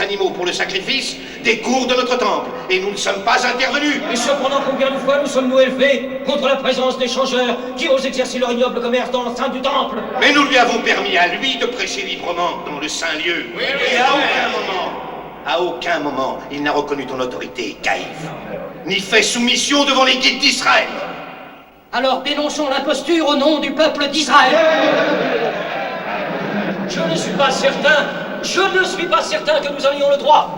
des animaux pour le sacrifice des cours de notre temple, et nous ne sommes pas intervenus. Et cependant, combien de fois nous sommes-nous élevés contre la présence des changeurs qui osent exercer leur ignoble commerce dans l'enceinte du temple? Mais nous lui avons permis à lui de prêcher librement dans le saint lieu. Oui, et à aucun moment, il n'a reconnu ton autorité, Caïphe, ni fait soumission devant les guides d'Israël. Alors dénonçons l'imposture au nom du peuple d'Israël. Je ne suis pas certain que nous ayons le droit.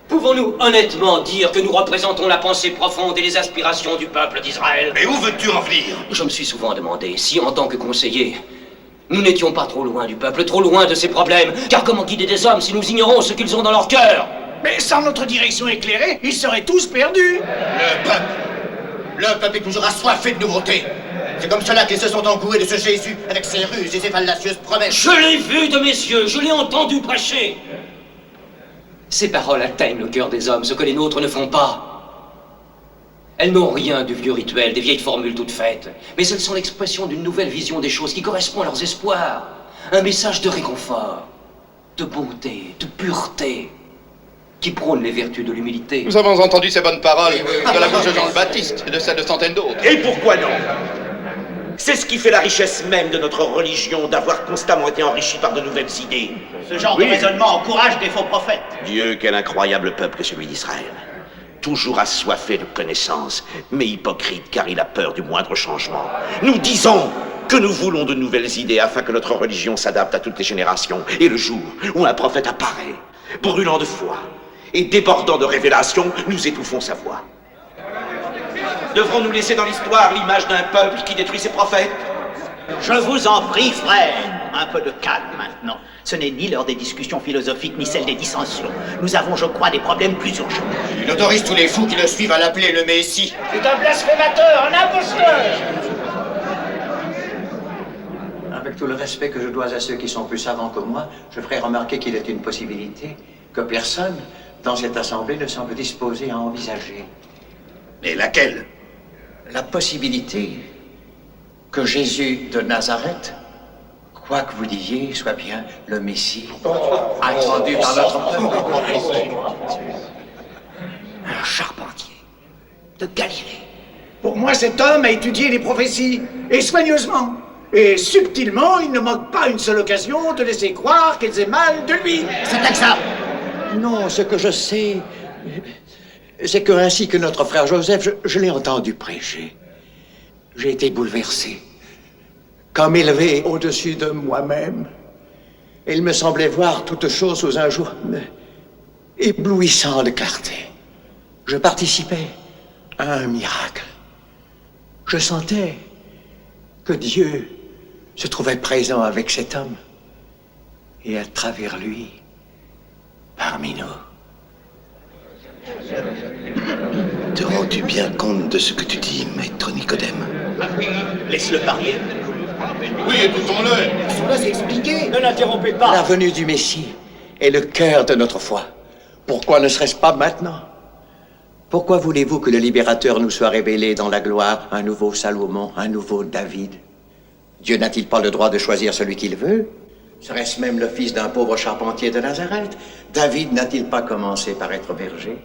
Pouvons-nous honnêtement dire que nous représentons la pensée profonde et les aspirations du peuple d'Israël? Mais où veux-tu en venir? Je me suis souvent demandé si, en tant que conseiller, nous n'étions pas trop loin du peuple, trop loin de ses problèmes. Car comment guider des hommes si nous ignorons ce qu'ils ont dans leur cœur? Mais sans notre direction éclairée, ils seraient tous perdus. Le peuple est toujours assoiffé de nouveautés. C'est comme cela qu'ils se sont engoués de ce Jésus, avec ses ruses et ses fallacieuses promesses. Je l'ai vu de mes yeux, je l'ai entendu prêcher. Ces paroles atteignent le cœur des hommes, ce que les nôtres ne font pas. Elles n'ont rien du vieux rituel, des vieilles formules toutes faites. Mais elles sont l'expression d'une nouvelle vision des choses qui correspond à leurs espoirs. Un message de réconfort, de bonté, de pureté, qui prône les vertus de l'humilité. Nous avons entendu ces bonnes paroles de la bouche de Jean le Baptiste et de celle de centaines d'autres. Et pourquoi non? C'est ce qui fait la richesse même de notre religion, d'avoir constamment été enrichi par de nouvelles idées. Ce genre de raisonnement encourage des faux prophètes. Dieu, quel incroyable peuple que celui d'Israël. Toujours assoiffé de connaissances, mais hypocrite car il a peur du moindre changement. Nous disons que nous voulons de nouvelles idées afin que notre religion s'adapte à toutes les générations. Et le jour où un prophète apparaît, brûlant de foi et débordant de révélations, nous étouffons sa voix. Devrons-nous laisser dans l'histoire l'image d'un peuple qui détruit ses prophètes? Je vous en prie, frère, un peu de calme maintenant. Ce n'est ni l'heure des discussions philosophiques, ni celle des dissensions. Nous avons, je crois, des problèmes plus urgents. Il autorise tous les fous qui le suivent à l'appeler le Messie. C'est un blasphémateur, un imposteur. Avec tout le respect que je dois à ceux qui sont plus savants que moi, je ferai remarquer qu'il est une possibilité que personne dans cette assemblée ne semble disposé à envisager. Et laquelle? La possibilité que Jésus de Nazareth, quoi que vous disiez, soit bien le Messie, attendu par notre peuple. Un charpentier de Galilée. Pour moi, cet homme a étudié les prophéties, et soigneusement. Et subtilement, il ne manque pas une seule occasion de laisser croire qu'elles émanent de lui. C'est exact. Non, ce que je sais, c'est que ainsi que notre frère Joseph, je l'ai entendu prêcher. J'ai été bouleversé, comme élevé au-dessus de moi-même. Et il me semblait voir toute chose sous un jour éblouissant de clarté. Je participais à un miracle. Je sentais que Dieu se trouvait présent avec cet homme et à travers lui, parmi nous. Te rends-tu bien compte de ce que tu dis, maître Nicodème? Laisse-le parler. Oui, écoutons-le. Cela s'est expliqué. Ne l'interrompez pas. La venue du Messie est le cœur de notre foi. Pourquoi ne serait-ce pas maintenant? Pourquoi voulez-vous que le Libérateur nous soit révélé dans la gloire, un nouveau Salomon, un nouveau David? Dieu n'a-t-il pas le droit de choisir celui qu'il veut? Serait-ce même le fils d'un pauvre charpentier de Nazareth? David n'a-t-il pas commencé par être berger?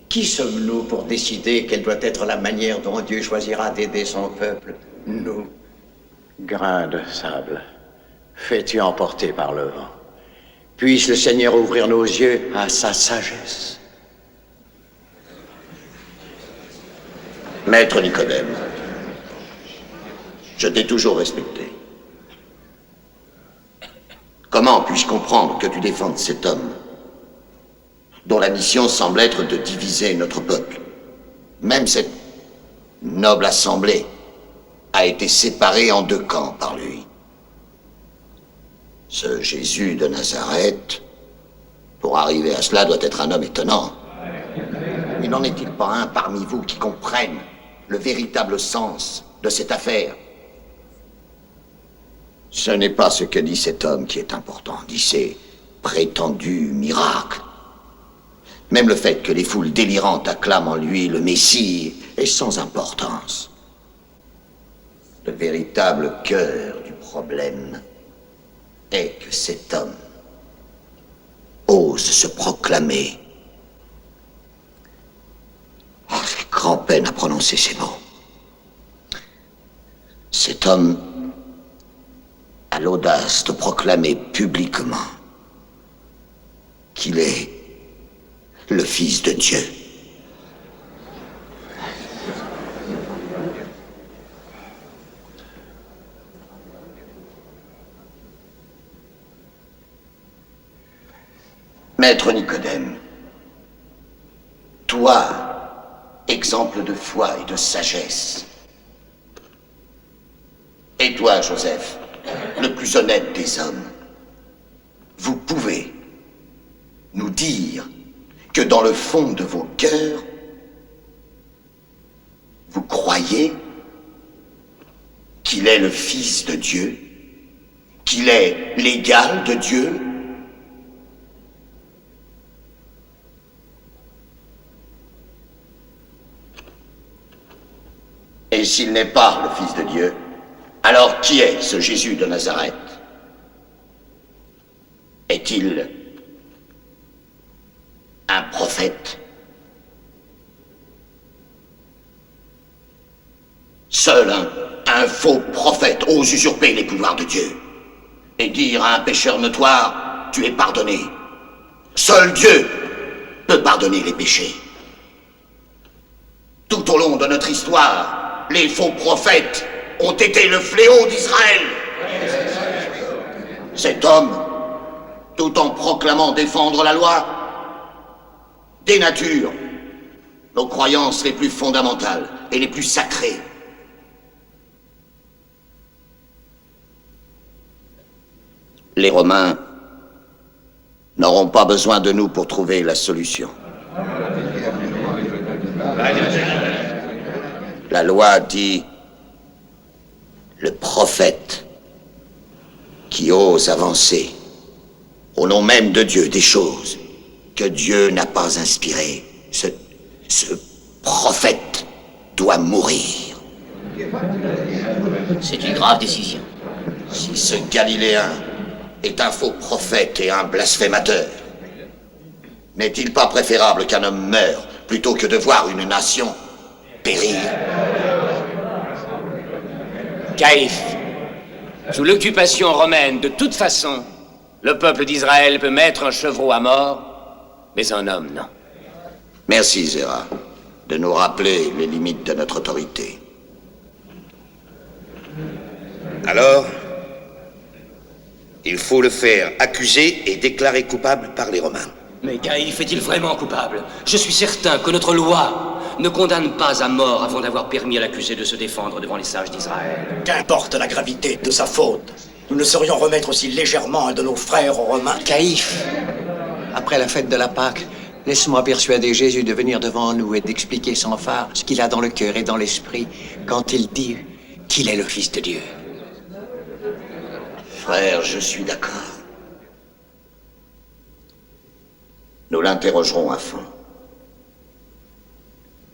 Qui sommes-nous pour décider quelle doit être la manière dont Dieu choisira d'aider son peuple? Nous. Grain de sable, fais-tu emporter par le vent. Puisse le Seigneur ouvrir nos yeux à sa sagesse. Maître Nicodème, je t'ai toujours respecté. Comment puis-je comprendre que tu défendes cet homme dont la mission semble être de diviser notre peuple? Même cette noble assemblée a été séparée en deux camps par lui. Ce Jésus de Nazareth, pour arriver à cela, doit être un homme étonnant. Mais n'en est-il pas un parmi vous qui comprenne le véritable sens de cette affaire? Ce n'est pas ce que dit cet homme qui est important, dit ses prétendus miracles. Même le fait que les foules délirantes acclament en lui le Messie est sans importance. Le véritable cœur du problème est que cet homme ose se proclamer. Ah, j'ai grand-peine à prononcer ces mots. Cet homme a l'audace de proclamer publiquement qu'il est le Fils de Dieu. Maître Nicodème, toi, exemple de foi et de sagesse, et toi, Joseph, le plus honnête des hommes, vous pouvez nous dire que dans le fond de vos cœurs, vous croyez qu'il est le Fils de Dieu, qu'il est l'égal de Dieu? Et s'il n'est pas le Fils de Dieu, alors qui est ce Jésus de Nazareth? Est-il un prophète? Seul un faux prophète ose usurper les pouvoirs de Dieu et dire à un pécheur notoire, tu es pardonné. Seul Dieu peut pardonner les péchés. Tout au long de notre histoire, les faux prophètes ont été le fléau d'Israël. Cet homme, tout en proclamant défendre la loi, dénature nos croyances les plus fondamentales et les plus sacrées. Les Romains n'auront pas besoin de nous pour trouver la solution. La loi dit le prophète qui ose avancer au nom même de Dieu des choses que Dieu n'a pas inspirées. Ce prophète doit mourir. C'est une grave décision. Si ce Galiléen est un faux prophète et un blasphémateur, n'est-il pas préférable qu'un homme meure plutôt que de voir une nation périr? Caïphe, sous l'occupation romaine, de toute façon, le peuple d'Israël peut mettre un chevreau à mort, mais un homme, non. Merci, Zéra, de nous rappeler les limites de notre autorité. Alors, il faut le faire accuser et déclarer coupable par les Romains. Mais Caïphe est-il vraiment coupable? Je suis certain que notre loi ne condamne pas à mort avant d'avoir permis à l'accusé de se défendre devant les sages d'Israël. Qu'importe la gravité de sa faute, nous ne saurions remettre aussi légèrement un de nos frères romains. Caïphe, après la fête de la Pâque, laisse-moi persuader Jésus de venir devant nous et d'expliquer sans phare ce qu'il a dans le cœur et dans l'esprit quand il dit qu'il est le Fils de Dieu. Frère, je suis d'accord. Nous l'interrogerons à fond.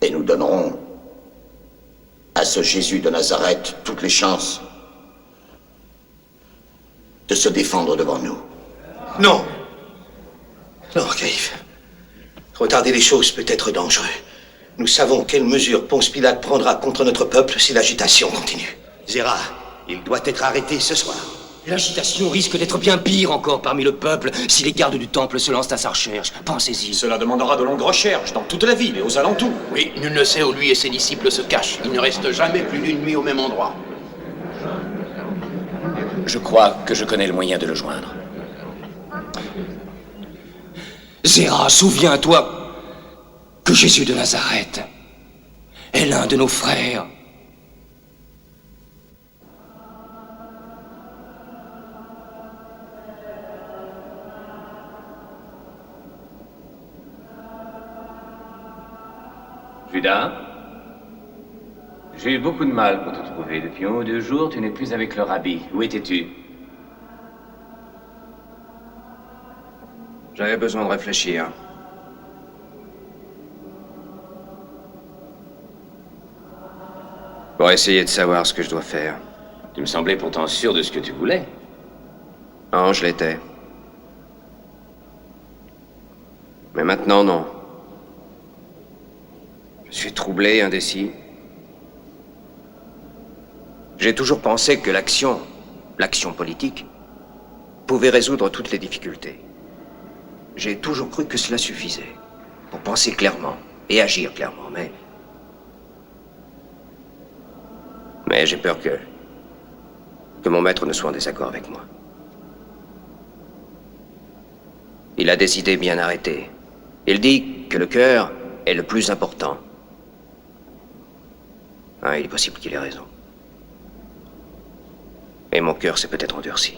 Et nous donnerons à ce Jésus de Nazareth toutes les chances de se défendre devant nous. Non. Non, Caïphe. Retarder les choses peut être dangereux. Nous savons quelles mesures Ponce Pilate prendra contre notre peuple si l'agitation continue. Zéra, il doit être arrêté ce soir. L'agitation risque d'être bien pire encore parmi le peuple si les gardes du temple se lancent à sa recherche. Pensez-y. Cela demandera de longues recherches dans toute la ville et aux alentours. Oui, nul ne sait où lui et ses disciples se cachent. Ils ne restent jamais plus d'une nuit au même endroit. Je crois que je connais le moyen de le joindre. Zéra, souviens-toi que Jésus de Nazareth est l'un de nos frères. Judas, j'ai eu beaucoup de mal pour te trouver. Depuis 1 ou 2 jours, tu n'es plus avec le rabbi. Où étais-tu? J'avais besoin de réfléchir. Pour essayer de savoir ce que je dois faire. Tu me semblais pourtant sûr de ce que tu voulais. Non, je l'étais. Mais maintenant, non. Je suis troublé, indécis. J'ai toujours pensé que l'action politique, pouvait résoudre toutes les difficultés. J'ai toujours cru que cela suffisait pour penser clairement et agir clairement, mais j'ai peur que mon maître ne soit en désaccord avec moi. Il a des idées bien arrêtées. Il dit que le cœur est le plus important. Ah, il est possible qu'il ait raison. Et mon cœur s'est peut-être endurci.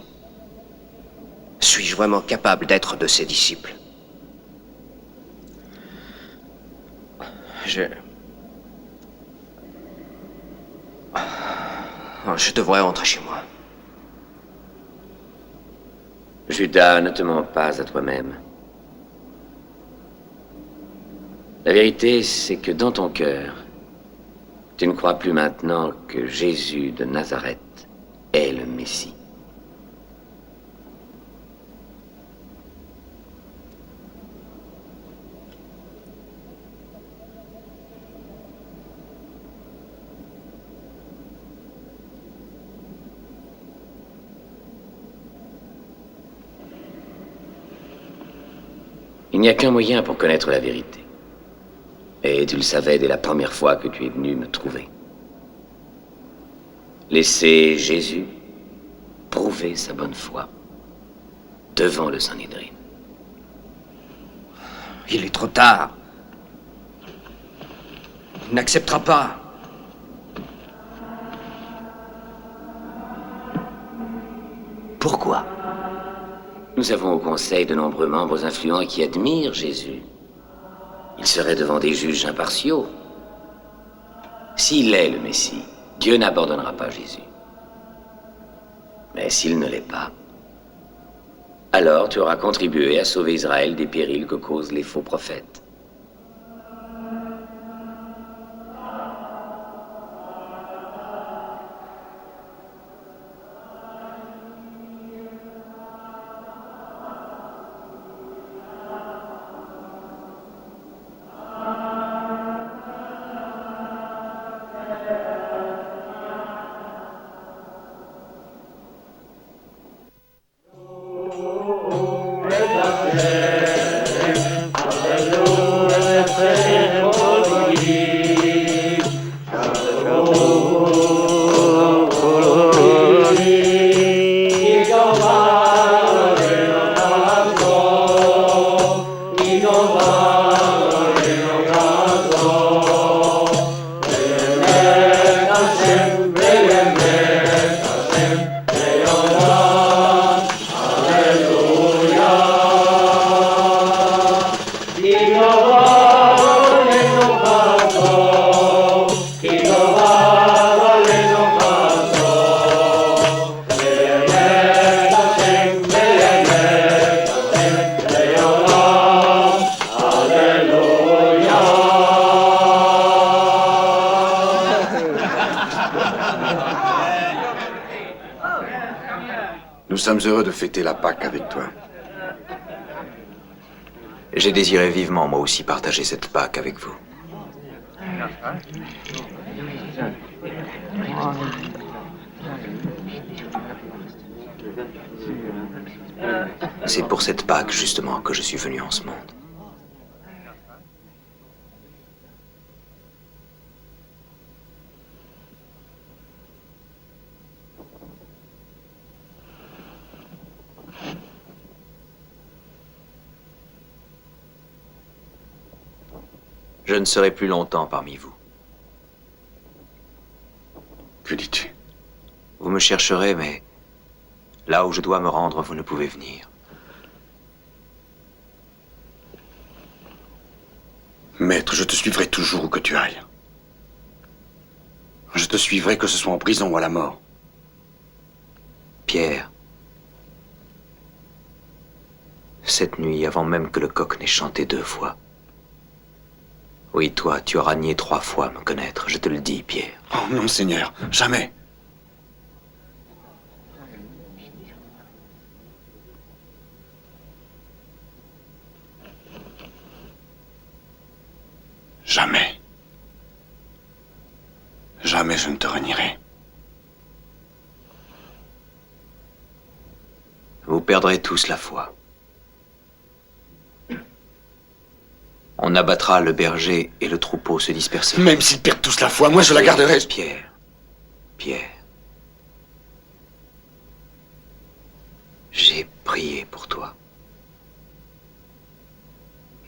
Suis-je vraiment capable d'être de ses disciples? Je devrais rentrer chez moi. Judas, ne te mens pas à toi-même. La vérité, c'est que dans ton cœur, tu ne crois plus maintenant que Jésus de Nazareth est le Messie. Il n'y a qu'un moyen pour connaître la vérité. Et tu le savais dès la première fois que tu es venu me trouver. Laisser Jésus prouver sa bonne foi devant le Sanhédrin. Il est trop tard. Il n'acceptera pas. Pourquoi? Nous avons au Conseil de nombreux membres influents qui admirent Jésus. Il serait devant des juges impartiaux. S'il est le Messie, Dieu n'abandonnera pas Jésus. Mais s'il ne l'est pas, alors tu auras contribué à sauver Israël des périls que causent les faux prophètes. Nous sommes heureux de fêter la Pâque avec toi. J'ai désiré vivement, moi aussi, partager cette Pâque avec vous. C'est pour cette Pâque, justement, que je suis venu en ce monde. Je ne serai plus longtemps parmi vous. Que dis-tu? Vous me chercherez, mais là où je dois me rendre, vous ne pouvez venir. Maître, je te suivrai toujours où que tu ailles. Je te suivrai que ce soit en prison ou à la mort. Pierre, cette nuit, avant même que le coq n'ait chanté 2 fois, oui, toi, tu auras nié 3 fois me connaître, je te le dis, Pierre. Oh non, Seigneur, jamais. Jamais. Jamais je ne te renierai. Vous perdrez tous la foi. On abattra le berger et le troupeau se dispersera. Même s'ils perdent tous la foi, moi je la garderai. Pierre. J'ai prié pour toi.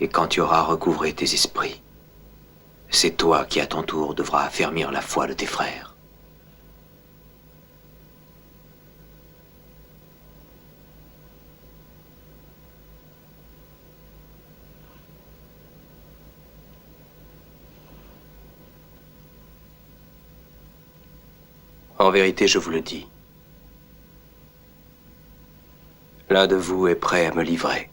Et quand tu auras recouvré tes esprits, c'est toi qui à ton tour devras affermir la foi de tes frères. En vérité, je vous le dis, l'un de vous est prêt à me livrer.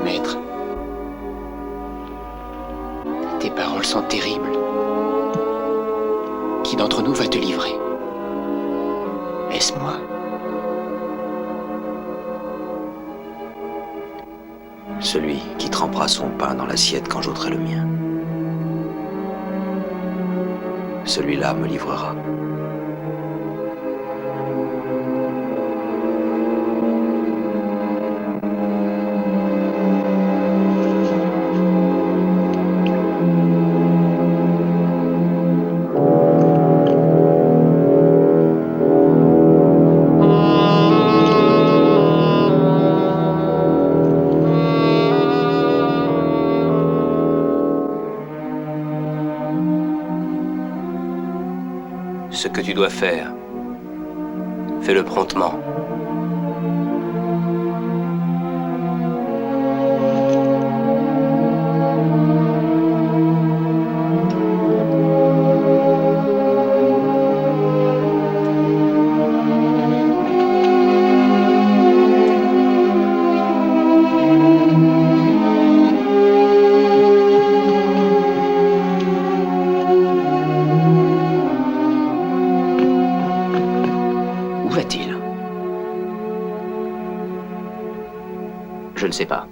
Maître, tes paroles sont terribles. Qui d'entre nous va te livrer? Laisse-moi. Celui qui trempera son pain dans l'assiette quand j'ôterai le mien. Celui-là me livrera. Ce que tu dois faire, fais-le promptement. Je ne sais pas.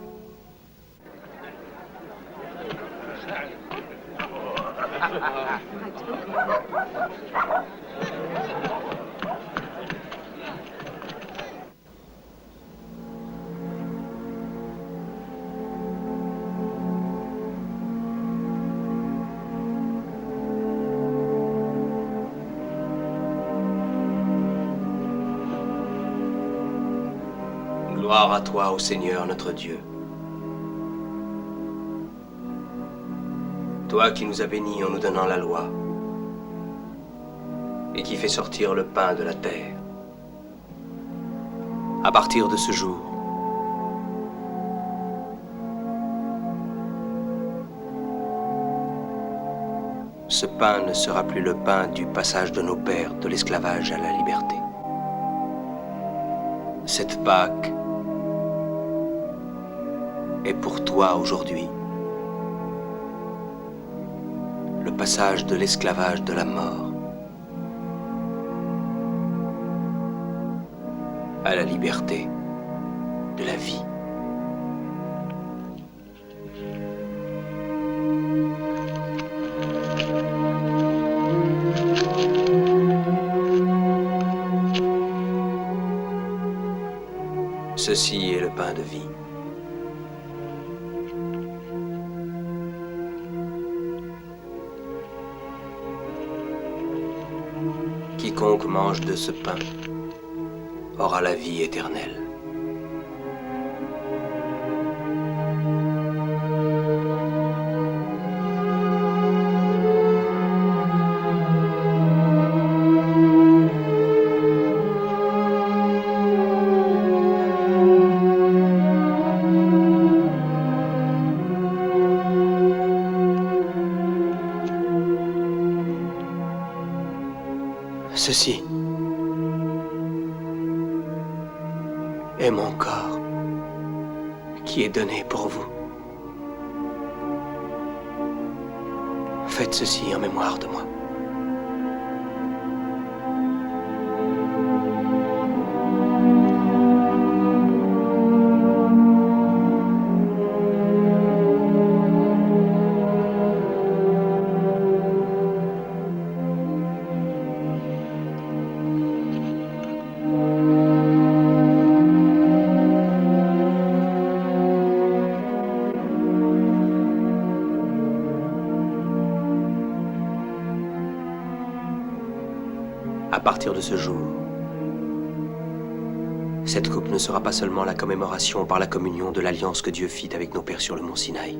Gloire à toi, ô Seigneur notre Dieu. Toi qui nous as bénis en nous donnant la loi et qui fais sortir le pain de la terre. À partir de ce jour, ce pain ne sera plus le pain du passage de nos pères de l'esclavage à la liberté. Cette Pâque est pour toi aujourd'hui le passage de l'esclavage de la mort à la liberté de la vie. Ceci est le pain de vie. Quiconque mange de ce pain aura la vie éternelle. Ceci est mon corps qui est donné pour vous. Faites ceci en mémoire de moi. À partir de ce jour, cette coupe ne sera pas seulement la commémoration par la communion de l'alliance que Dieu fit avec nos pères sur le mont Sinaï.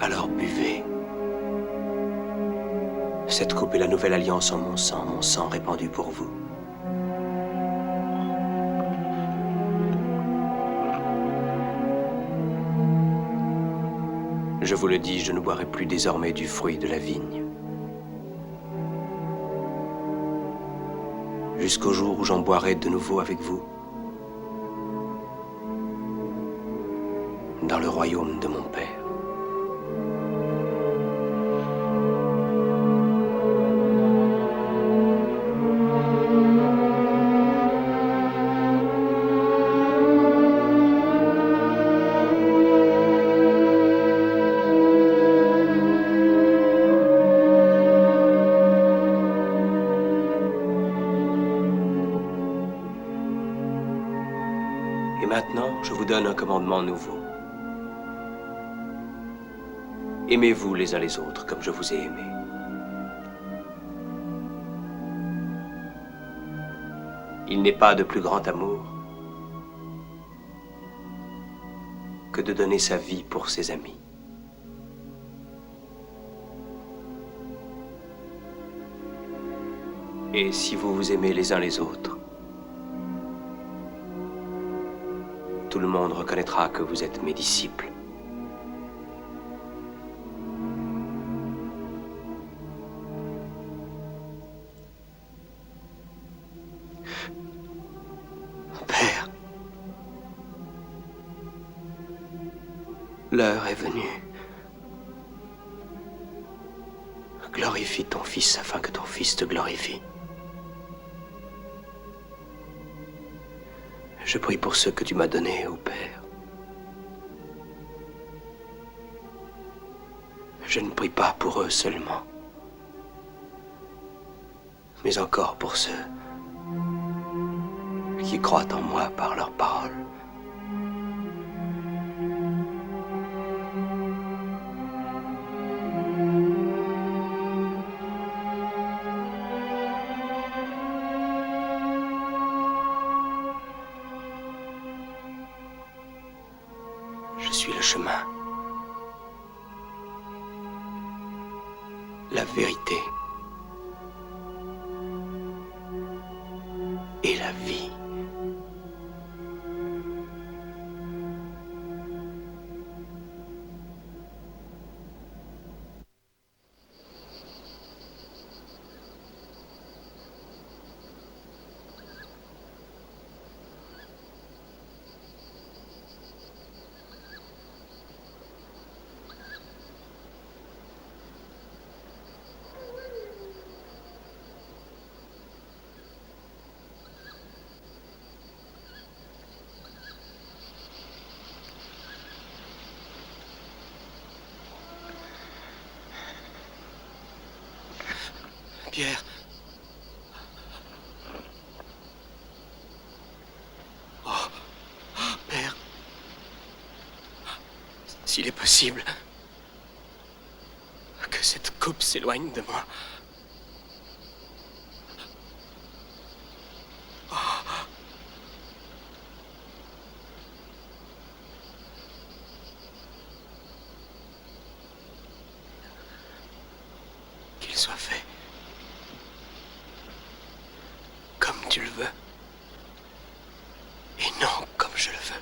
Alors buvez. Cette coupe est la nouvelle alliance en mon sang répandu pour vous. Je vous le dis, je ne boirai plus désormais du fruit de la vigne. Jusqu'au jour où j'en boirai de nouveau avec vous, dans le royaume de mon Père. Et maintenant, je vous donne un commandement nouveau. Aimez-vous les uns les autres comme je vous ai aimé. Il n'est pas de plus grand amour que de donner sa vie pour ses amis. Et si vous vous aimez les uns les autres, tout le monde reconnaîtra que vous êtes mes disciples. Père, l'heure est venue. Glorifie ton Fils afin que ton Fils te glorifie. Je prie pour ceux que tu m'as donnés, ô Père. Je ne prie pas pour eux seulement, mais encore pour ceux qui croient en moi par leurs paroles. Je suis le chemin, la vérité et la vie. Pierre. Oh, Père. S'il est possible que cette coupe s'éloigne de moi. Qu'il soit fait comme tu le veux, et non comme je le veux.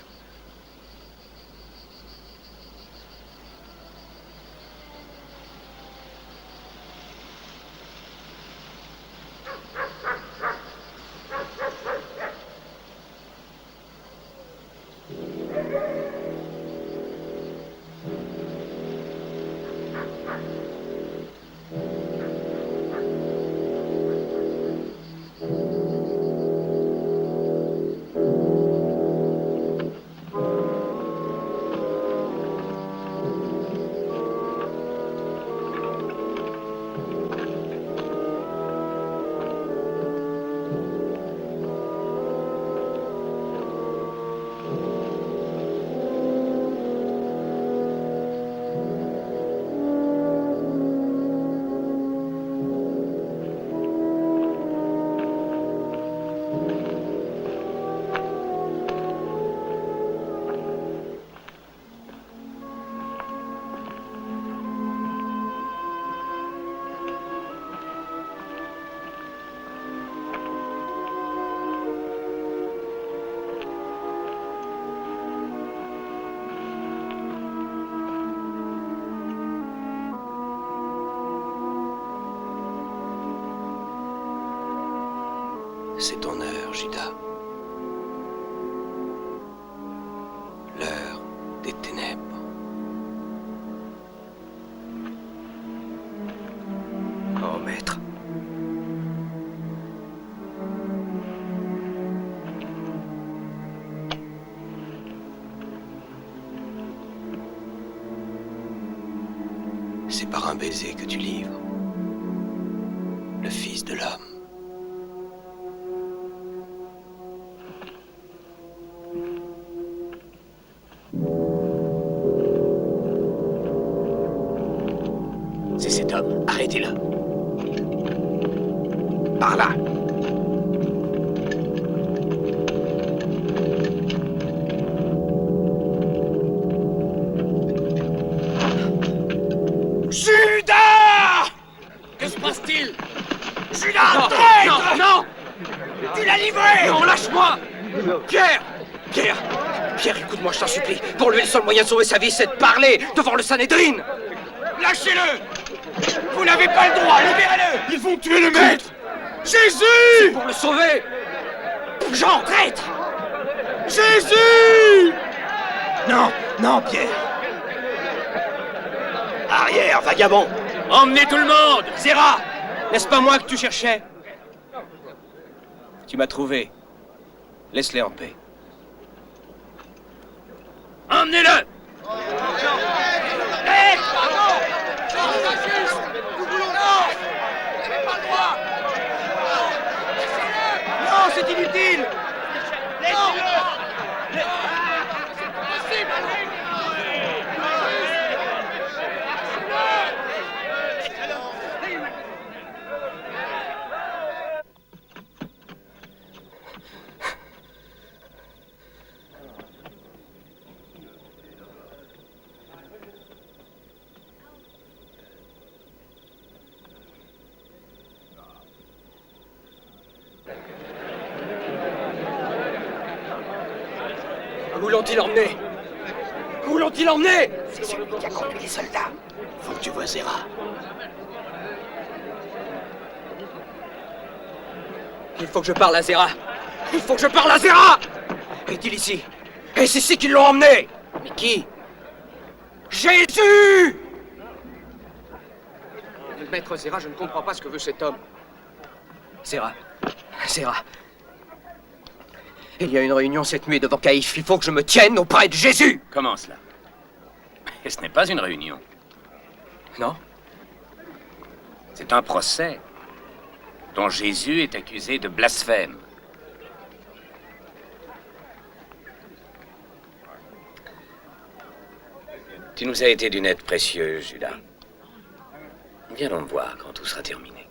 C'est ton heure, Judas. L'heure des ténèbres. Oh, maître. C'est par un baiser que tu livres le Fils de l'homme. C'est cet homme. Arrêtez-le. Par là. Judas! Que se passe-t-il? Judas! Non, traître! non! Tu l'as livré! Non, lâche-moi! Pierre! Pierre! Pierre, écoute-moi, je t'en supplie. Pour lui, le seul moyen de sauver sa vie, c'est de parler devant le Sanhédrin! Lâchez-le! Vous n'avez pas le droit, libérez-le! Ils vont tuer le maître! Jésus! Pour le sauver! Jean, traître! Jésus! Non, non, Pierre. Arrière, vagabond! Emmenez tout le monde! Zéra! N'est-ce pas moi que tu cherchais? Tu m'as trouvé. Laisse-les en paix. Emmenez-le! Non, c'est inutile! Où l'ont-ils emmené? Où l'ont-ils emmené? C'est celui qui a conduit les soldats. Faut que tu vois Zéra. Il faut que je parle à Zéra. Il faut que je parle à Zéra! Est-il ici? Et c'est ici qu'ils l'ont emmené! Mais qui? Jésus! Maître Zéra, je ne comprends pas ce que veut cet homme. Zéra. Zéra. Il y a une réunion cette nuit devant Caïphe. Il faut que je me tienne auprès de Jésus! Comment cela? Et ce n'est pas une réunion. Non? C'est un procès dont Jésus est accusé de blasphème. Tu nous as été d'une aide précieuse, Judas. Viens donc me voir quand tout sera terminé.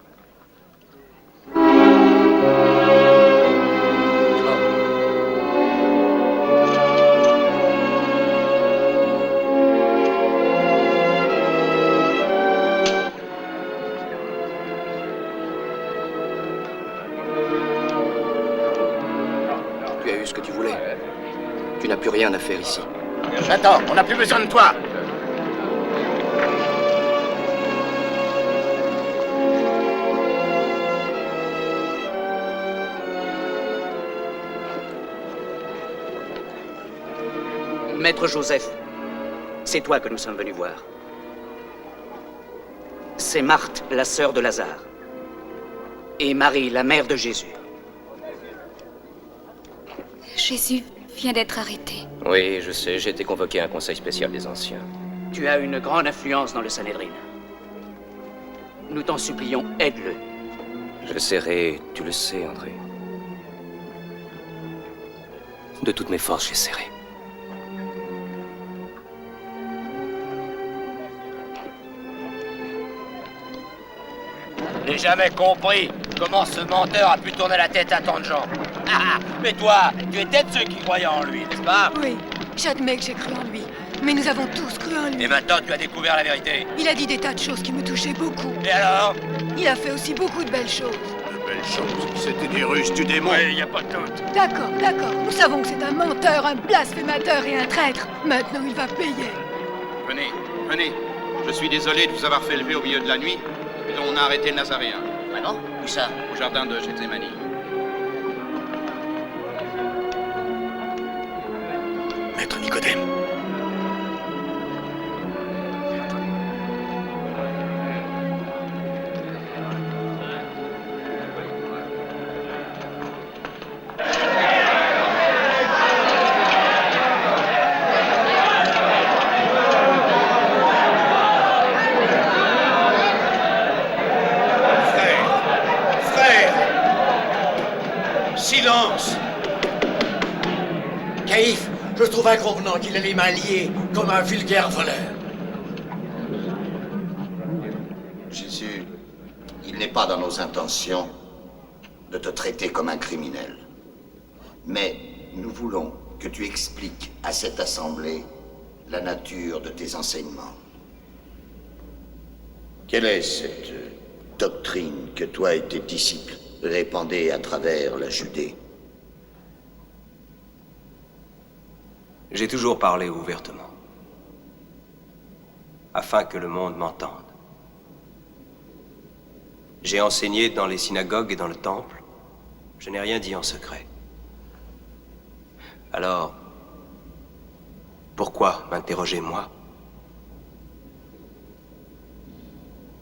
Tu as eu ce que tu voulais. Tu n'as plus rien à faire ici. Attends, on n'a plus besoin de toi. Maître Joseph, c'est toi que nous sommes venus voir. C'est Marthe, la sœur de Lazare. Et Marie, la mère de Jésus. Jésus vient d'être arrêté. Oui, je sais, j'ai été convoqué à un conseil spécial des anciens. Tu as une grande influence dans le Sanhédrin. Nous t'en supplions, aide-le. J'essaierai, tu le sais, André. De toutes mes forces, j'essaierai. Je n'ai jamais compris comment ce menteur a pu tourner la tête à tant de gens. Mais toi, tu étais de ceux qui croyaient en lui, n'est-ce pas? Oui, j'admets que j'ai cru en lui. Mais nous avons tous cru en lui. Et maintenant, tu as découvert la vérité. Il a dit des tas de choses qui me touchaient beaucoup. Et alors? Il a fait aussi beaucoup de belles choses. De belles choses? C'était des ruses du démon. Oui, y a pas de doute. D'accord, d'accord. Nous savons que c'est un menteur, un blasphémateur et un traître. Maintenant, il va payer. Venez, venez. Je suis désolé de vous avoir fait lever au milieu de la nuit. Mais on a arrêté le Nazaréen. Vraiment? Où ça? Au jardin de Gethsémani. Maître Nicodème. Silence! Caïphe, je trouve inconvenant qu'il ait les mains liées comme un vulgaire voleur. Jésus, il n'est pas dans nos intentions de te traiter comme un criminel. Mais nous voulons que tu expliques à cette assemblée la nature de tes enseignements. Quelle est cette doctrine que toi et tes disciples répandez à travers la Judée? J'ai toujours parlé ouvertement, afin que le monde m'entende. J'ai enseigné dans les synagogues et dans le temple. Je n'ai rien dit en secret. Alors, pourquoi m'interroger moi?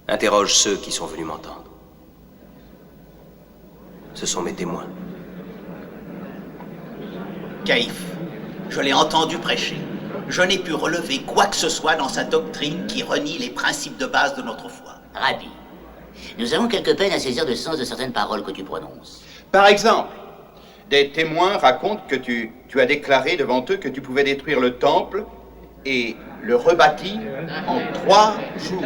Interroge ceux qui sont venus m'entendre. Ce sont mes témoins. Caïphe, je l'ai entendu prêcher. Je n'ai pu relever quoi que ce soit dans sa doctrine qui renie les principes de base de notre foi. Rabbi, nous avons quelque peine à saisir le sens de certaines paroles que tu prononces. Par exemple, des témoins racontent que tu as déclaré devant eux que tu pouvais détruire le temple et le rebâtir en 3 jours.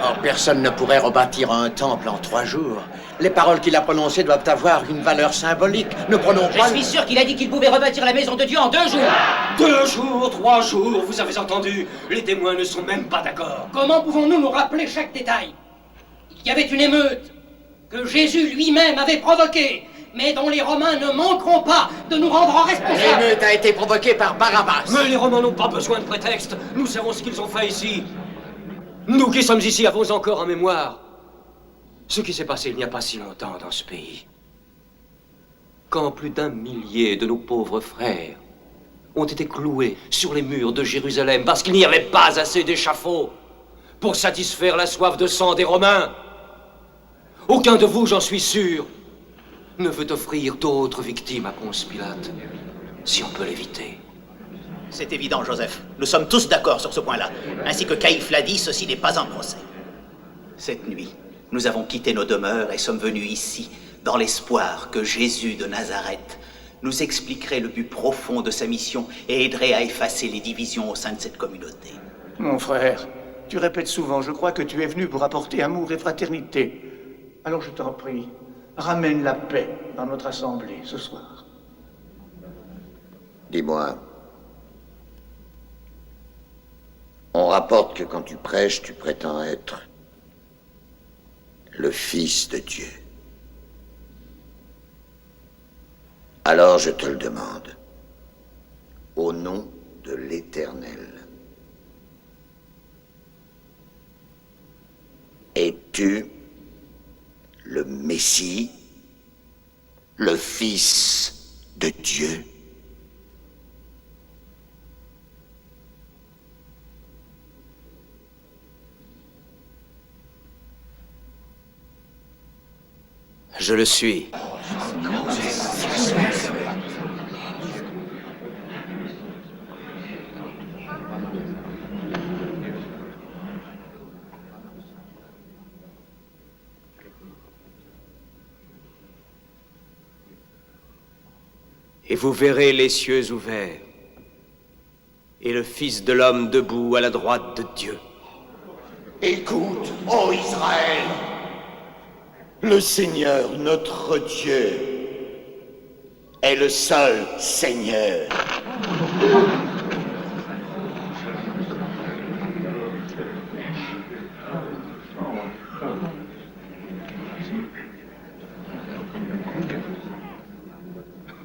Oh, personne ne pourrait rebâtir un temple en 3 jours. Les paroles qu'il a prononcées doivent avoir une valeur symbolique. Ne prenons pas... Je suis sûr qu'il a dit qu'il pouvait rebâtir la maison de Dieu en 2 jours. 2 jours, 3 jours, vous avez entendu? Les témoins ne sont même pas d'accord. Comment pouvons-nous nous rappeler chaque détail? Il y avait une émeute que Jésus lui-même avait provoquée, mais dont les Romains ne manqueront pas de nous rendre responsables. L'émeute a été provoquée par Barabbas. Mais les Romains n'ont pas besoin de prétexte. Nous savons ce qu'ils ont fait ici. Nous qui sommes ici avons encore en mémoire ce qui s'est passé il n'y a pas si longtemps dans ce pays. Quand plus d'1 millier de nos pauvres frères ont été cloués sur les murs de Jérusalem parce qu'il n'y avait pas assez d'échafauds pour satisfaire la soif de sang des Romains. Aucun de vous, j'en suis sûr, ne veut offrir d'autres victimes à Ponce Pilate, si on peut l'éviter. C'est évident, Joseph. Nous sommes tous d'accord sur ce point-là. Ainsi que Caïphe l'a dit, ceci n'est pas un procès. Cette nuit, nous avons quitté nos demeures et sommes venus ici, dans l'espoir que Jésus de Nazareth nous expliquerait le but profond de sa mission et aiderait à effacer les divisions au sein de cette communauté. Mon frère, tu répètes souvent, je crois que tu es venu pour apporter amour et fraternité. Alors je t'en prie, ramène la paix dans notre assemblée ce soir. Dis-moi, on rapporte que quand tu prêches, tu prétends être le Fils de Dieu. Alors je te le demande, au nom de l'Éternel, es-tu le Messie, le Fils de Dieu? Je le suis. Et vous verrez les cieux ouverts, et le Fils de l'homme debout à la droite de Dieu. Écoute, ô Israël, le Seigneur, notre Dieu, est le seul Seigneur.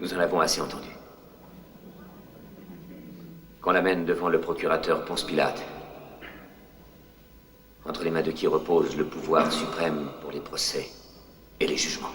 Nous en avons assez entendu. Qu'on l'amène devant le procurateur Ponce Pilate, entre les mains de qui repose le pouvoir suprême pour les procès et les jugements.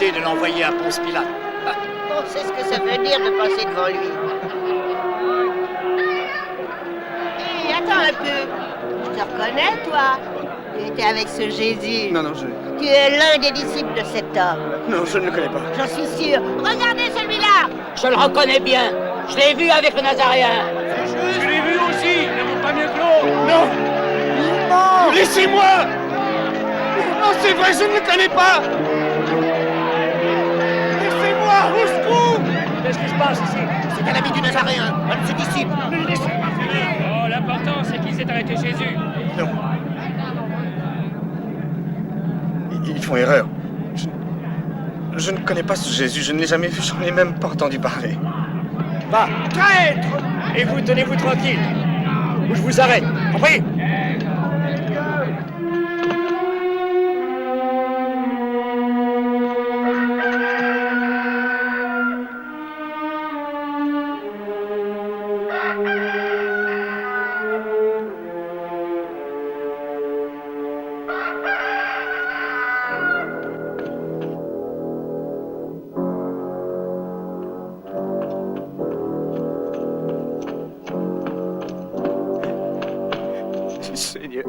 De l'envoyer à Ponce Pilate. On sait ce que ça veut dire de passer devant lui. Hé, attends un peu. Je te reconnais, toi. Tu étais avec ce Jésus. Non, Tu es l'un des disciples de cet homme. Non, je ne le connais pas. J'en suis sûr. Regardez celui-là. Je le reconnais bien. Je l'ai vu avec le Nazaréen. Je l'ai vu aussi. Il ne vaut pas mieux que l'autre. Non. Il ment. Laissez-moi. Non, c'est vrai, je ne le connais pas. Au secours! Qu'est-ce qui se passe ici? C'est un ami du Nazaréen, un de ses disciples. Oh, l'important, c'est qu'il s'est arrêté Jésus. Non. Ils font erreur. Je ne connais pas ce Jésus, je ne l'ai jamais vu, j'en ai même pas entendu parler. Va, traître! Et vous, tenez-vous tranquille. Ou je vous arrête, compris? Seigneur.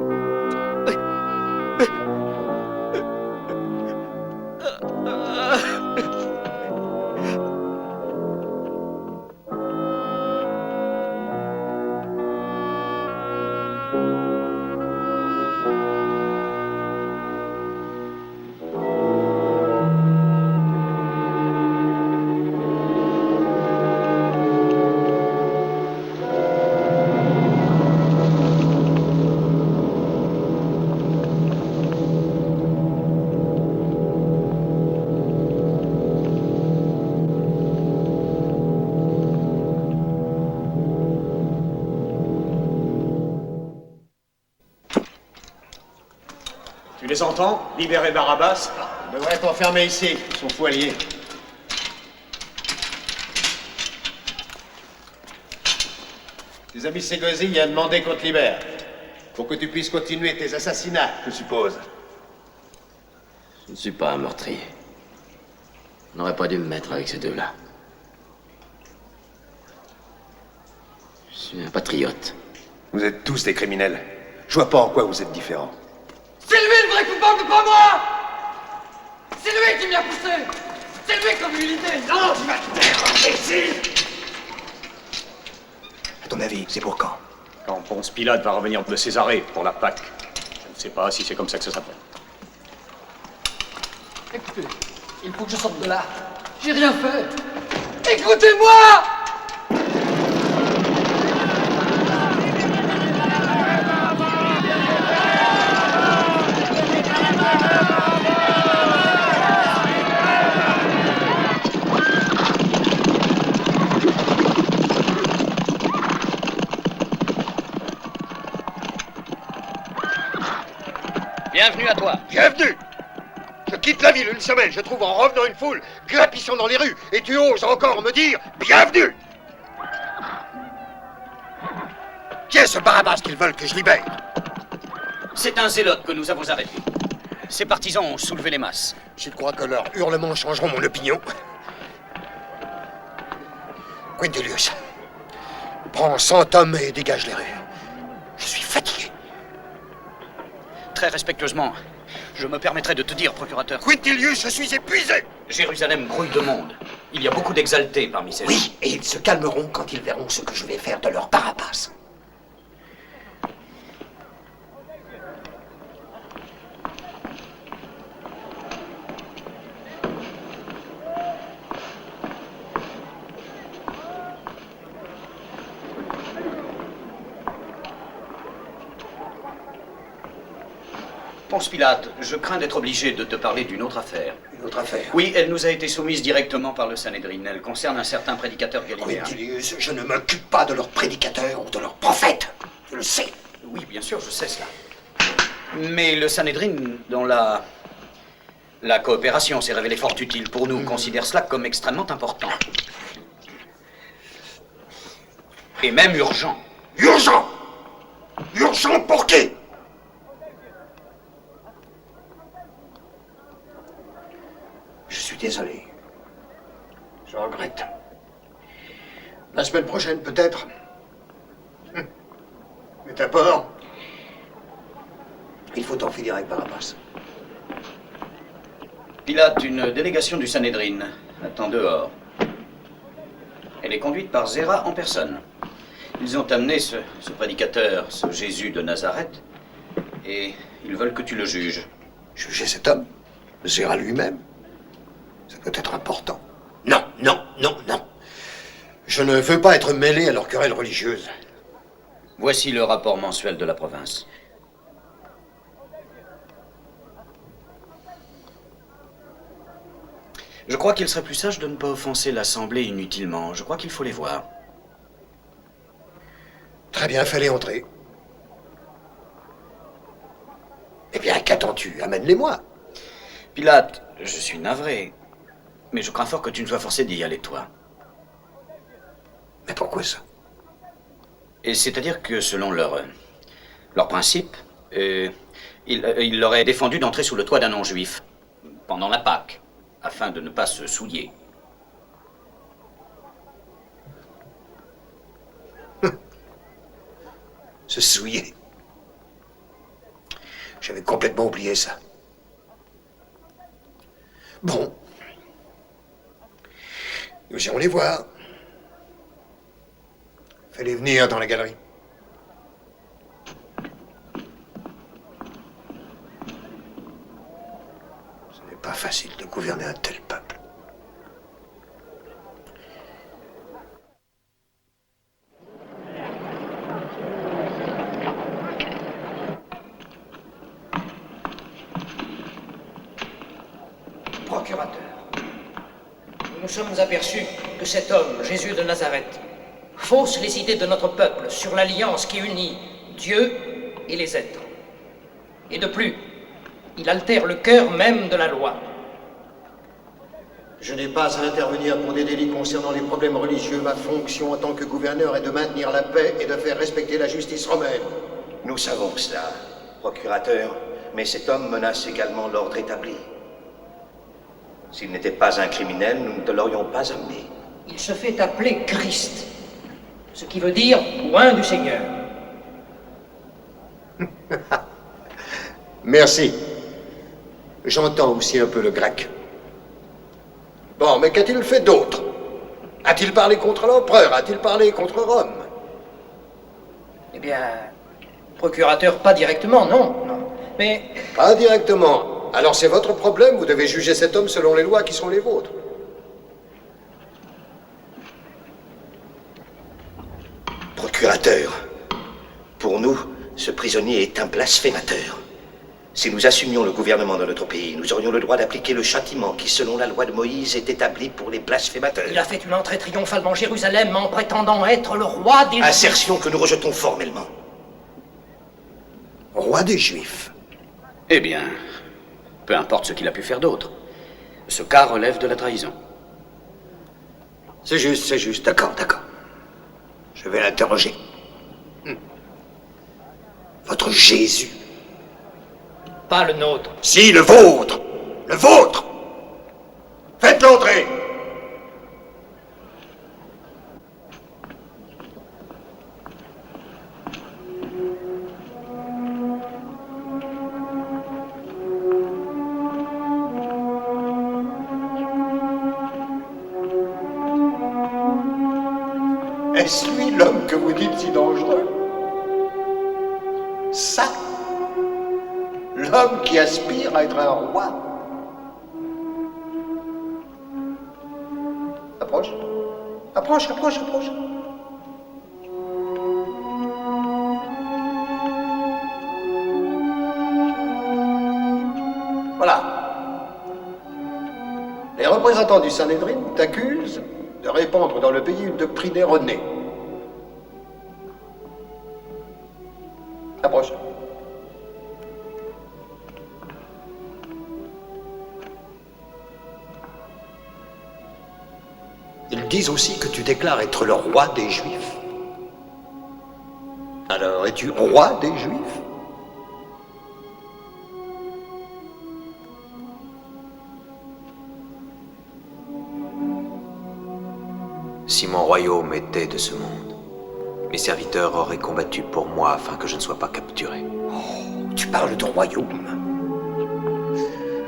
Tu les entends? Libérer Barabbas? On devrait être enfermés ici, son fou allié. Tes amis Ségozille a demandé qu'on te libère. Pour que tu puisses continuer tes assassinats, je suppose. Je ne suis pas un meurtrier. On n'aurait pas dû me mettre avec ces deux-là. Je suis un patriote. Vous êtes tous des criminels. Je vois pas en quoi vous êtes différents. C'est lui le vrai coupable, pas moi! C'est lui qui m'y a poussé! C'est lui qui a eu l'idée! Non, tu vas te taire, imbécile! À ton avis, c'est pour quand? Quand Ponce Pilate va revenir de Césarée pour la Pâque. Je ne sais pas si c'est comme ça que ça s'appelle. Écoutez, il faut que je sorte de là. J'ai rien fait. Écoutez-moi! Bienvenue à toi. Bienvenue. Je quitte la ville une semaine, je trouve en revenant une foule glapissant dans les rues, et tu oses encore me dire bienvenue. Qui est ce Barabbas qu'ils veulent que je libère? C'est un zélote que nous avons arrêté. Ses partisans ont soulevé les masses. S'ils croient que leurs hurlements changeront mon opinion. Quintilius, prends 100 hommes et dégage les rues. Je suis fatigué. Très respectueusement, je me permettrai de te dire, procurateur... Quintilius, je suis épuisé. Jérusalem grouille de monde. Il y a beaucoup d'exaltés parmi ces gens. Oui, et ils se calmeront quand ils verront ce que je vais faire de leur Barabbas. Ponce Pilate, je crains d'être obligé de te parler d'une autre affaire. Une autre affaire? Oui, elle nous a été soumise directement par le Sanhédrin. Elle concerne un certain prédicateur galiléen. Quintilius, je ne m'occupe pas de leurs prédicateurs ou de leurs prophètes. Je le sais. Oui, bien sûr, je sais cela. Mais le Sanhédrin, dont la coopération s'est révélée fort utile pour nous, considère cela comme extrêmement important. Et même urgent. Urgent? Urgent pour qui? Je suis désolé. Je regrette. La semaine prochaine, peut-être. Mais d'abord, il faut en finir avec Barabbas. Pilate, une délégation du Sanhédrin attend dehors. Elle est conduite par Zéra en personne. Ils ont amené ce prédicateur, ce Jésus de Nazareth, et ils veulent que tu le juges. Juger cet homme? Zéra lui-même? Ça peut être important. Non, non, non, non. Je ne veux pas être mêlé à leur querelle religieuse. Voici le rapport mensuel de la province. Je crois qu'il serait plus sage de ne pas offenser l'Assemblée inutilement. Je crois qu'il faut les voir. Très bien, fais-les entrer. Eh bien, qu'attends-tu? Amène-les-moi. Pilate, je suis navré. Mais je crains fort que tu ne sois forcé d'y aller, toi. Mais pourquoi ça? Et c'est-à-dire que, selon leurs principes, il leur est défendu d'entrer sous le toit d'un non-juif pendant la Pâque, afin de ne pas se souiller. Se souiller. J'avais complètement oublié ça. Bon. Nous irons les voir. Fais-les venir dans la galerie. Ce n'est pas facile de gouverner un tel peuple. Procurateur, nous nous sommes aperçus que cet homme, Jésus de Nazareth, fausse les idées de notre peuple sur l'alliance qui unit Dieu et les êtres. Et de plus, il altère le cœur même de la loi. Je n'ai pas à intervenir pour des délits concernant les problèmes religieux. Ma fonction en tant que gouverneur est de maintenir la paix et de faire respecter la justice romaine. Nous savons cela, procurateur, mais cet homme menace également l'ordre établi. S'il n'était pas un criminel, nous ne te l'aurions pas amené. Il se fait appeler Christ, ce qui veut dire loin du Seigneur. Merci. J'entends aussi un peu le grec. Bon, mais qu'a-t-il fait d'autre? A-t-il parlé contre l'empereur? A-t-il parlé contre Rome? Eh bien, procurateur, pas directement, non. Mais... Pas directement. Alors c'est votre problème, vous devez juger cet homme selon les lois qui sont les vôtres. Procurateur, pour nous, ce prisonnier est un blasphémateur. Si nous assumions le gouvernement de notre pays, nous aurions le droit d'appliquer le châtiment qui, selon la loi de Moïse, est établi pour les blasphémateurs. Il a fait une entrée triomphale dans Jérusalem en prétendant être le roi des Juifs. Assertion que nous rejetons formellement. Roi des Juifs? Eh bien, peu importe ce qu'il a pu faire d'autre. Ce cas relève de la trahison. C'est juste, d'accord. Je vais l'interroger. Votre Jésus. Pas le nôtre. Si, le vôtre. Le vôtre. Faites l'entrée. Est-ce lui l'homme que vous dites si dangereux? Ça? L'homme qui aspire à être un roi? Approche. Approche. Voilà. Les représentants du Sanhédrin t'accusent de répandre dans le pays une doctrine erronée. Approche. Ils disent aussi que tu déclares être le roi des Juifs. Alors, es-tu roi des Juifs? Si mon royaume était de ce monde, mes serviteurs auraient combattu pour moi afin que je ne sois pas capturé. Oh, tu parles de royaume.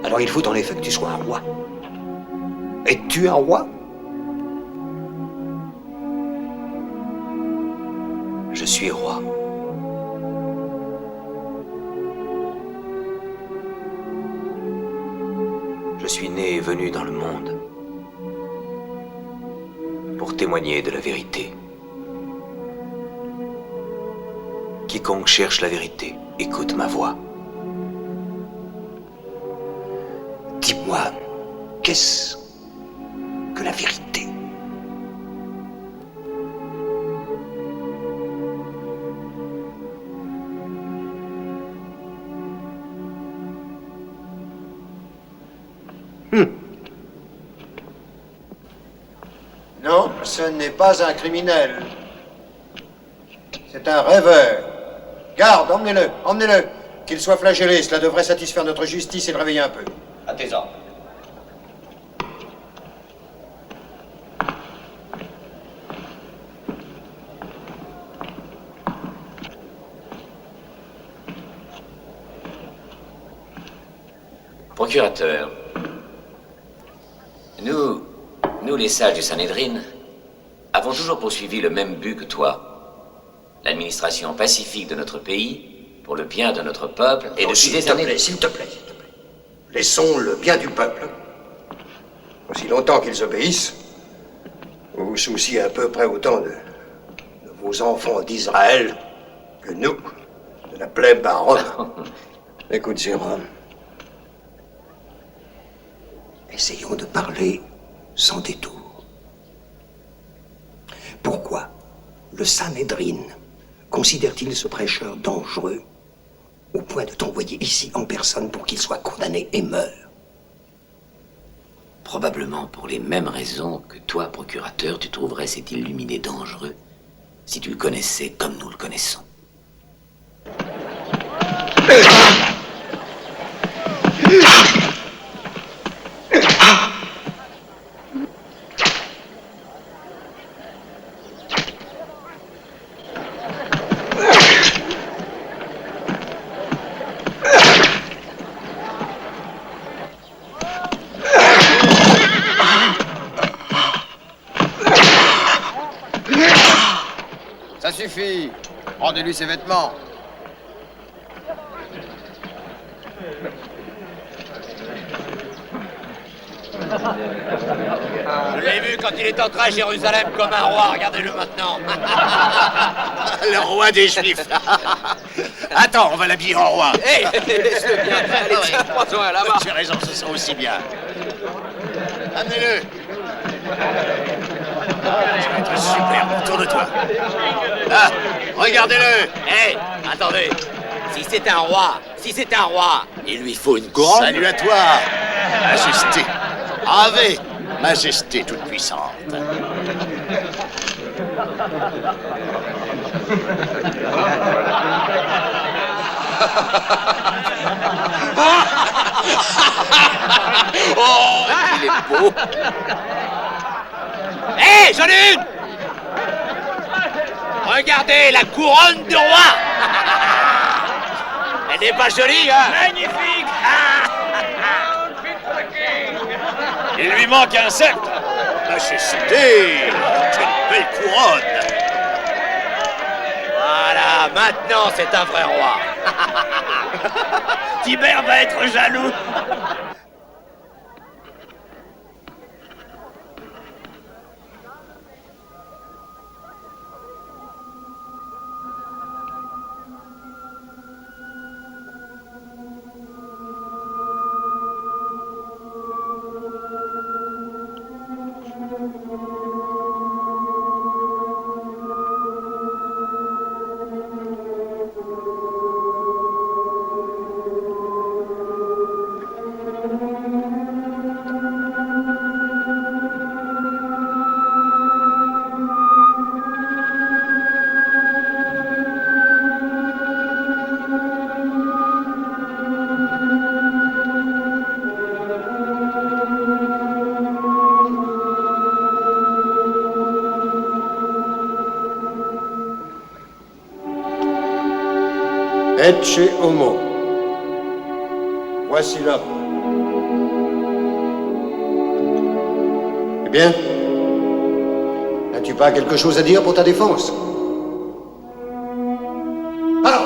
Alors il faut en effet que tu sois un roi. Es-tu un roi? Je suis roi. Je suis né et venu dans le monde pour témoigner de la vérité. Quiconque cherche la vérité, écoute ma voix. Dis-moi, qu'est-ce que la vérité? Non, ce n'est pas un criminel. C'est un rêveur. Garde, emmenez-le. Qu'il soit flagellé, cela devrait satisfaire notre justice et le réveiller un peu. À tes ordres. Procurateur, nous les sages du Sanhédrin, avons toujours poursuivi le même but que toi. L'administration pacifique de notre pays, pour le bien de notre peuple, et depuis des années... S'il te plaît. Laissons le bien du peuple. Aussi longtemps qu'ils obéissent, vous vous souciez à peu près autant de vos enfants d'Israël que nous, de la plèbe à Rome. Écoute, Jérôme. Essayons de parler sans détour. Pourquoi le Sanhédrin considère-t-il ce prêcheur dangereux au point de t'envoyer ici en personne pour qu'il soit condamné et meure? Probablement pour les mêmes raisons que toi, procurateur, tu trouverais cet illuminé dangereux si tu le connaissais comme nous le connaissons. Ça suffit. Rendez-lui ses vêtements. Je l'ai vu quand il est entré à Jérusalem comme un roi. Regardez-le maintenant. Le roi des Juifs. Attends, on va l'habiller en roi. Hé, laisse-le bien. Allez, tiens-toi là-bas. Tu as raison, ce sera aussi bien. Amenez-le. Ça va être super. Tourne-toi. Là, regardez-le. Hé, attendez. Si c'est un roi, il lui faut une couronne. Salut à toi, Majesté. Ave, Majesté toute puissante. Oh, il est beau. Hé, j'en ai une. Regardez la couronne du roi. Elle n'est pas jolie, hein? Magnifique. Il lui manque un sceptre. Majesté, quelle belle couronne. Voilà, maintenant c'est un vrai roi. Tibère va être jaloux. Ecce homo. Voici l'homme. Eh bien, n'as-tu pas quelque chose à dire pour ta défense? Alors,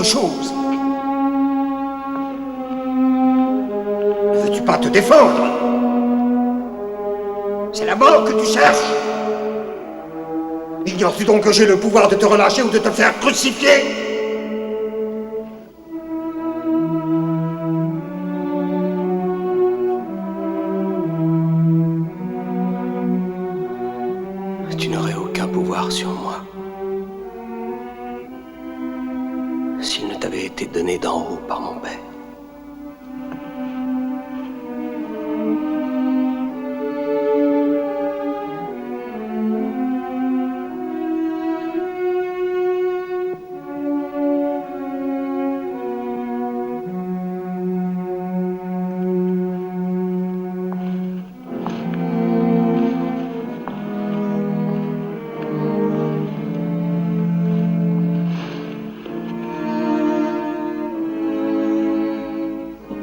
chose. Ne veux-tu pas te défendre? C'est la mort que tu cherches? Ignores-tu donc que j'ai le pouvoir de te relâcher ou de te faire crucifier? Tu n'aurais aucun pouvoir sur moi. S'il ne t'avait été donné d'en haut par mon père.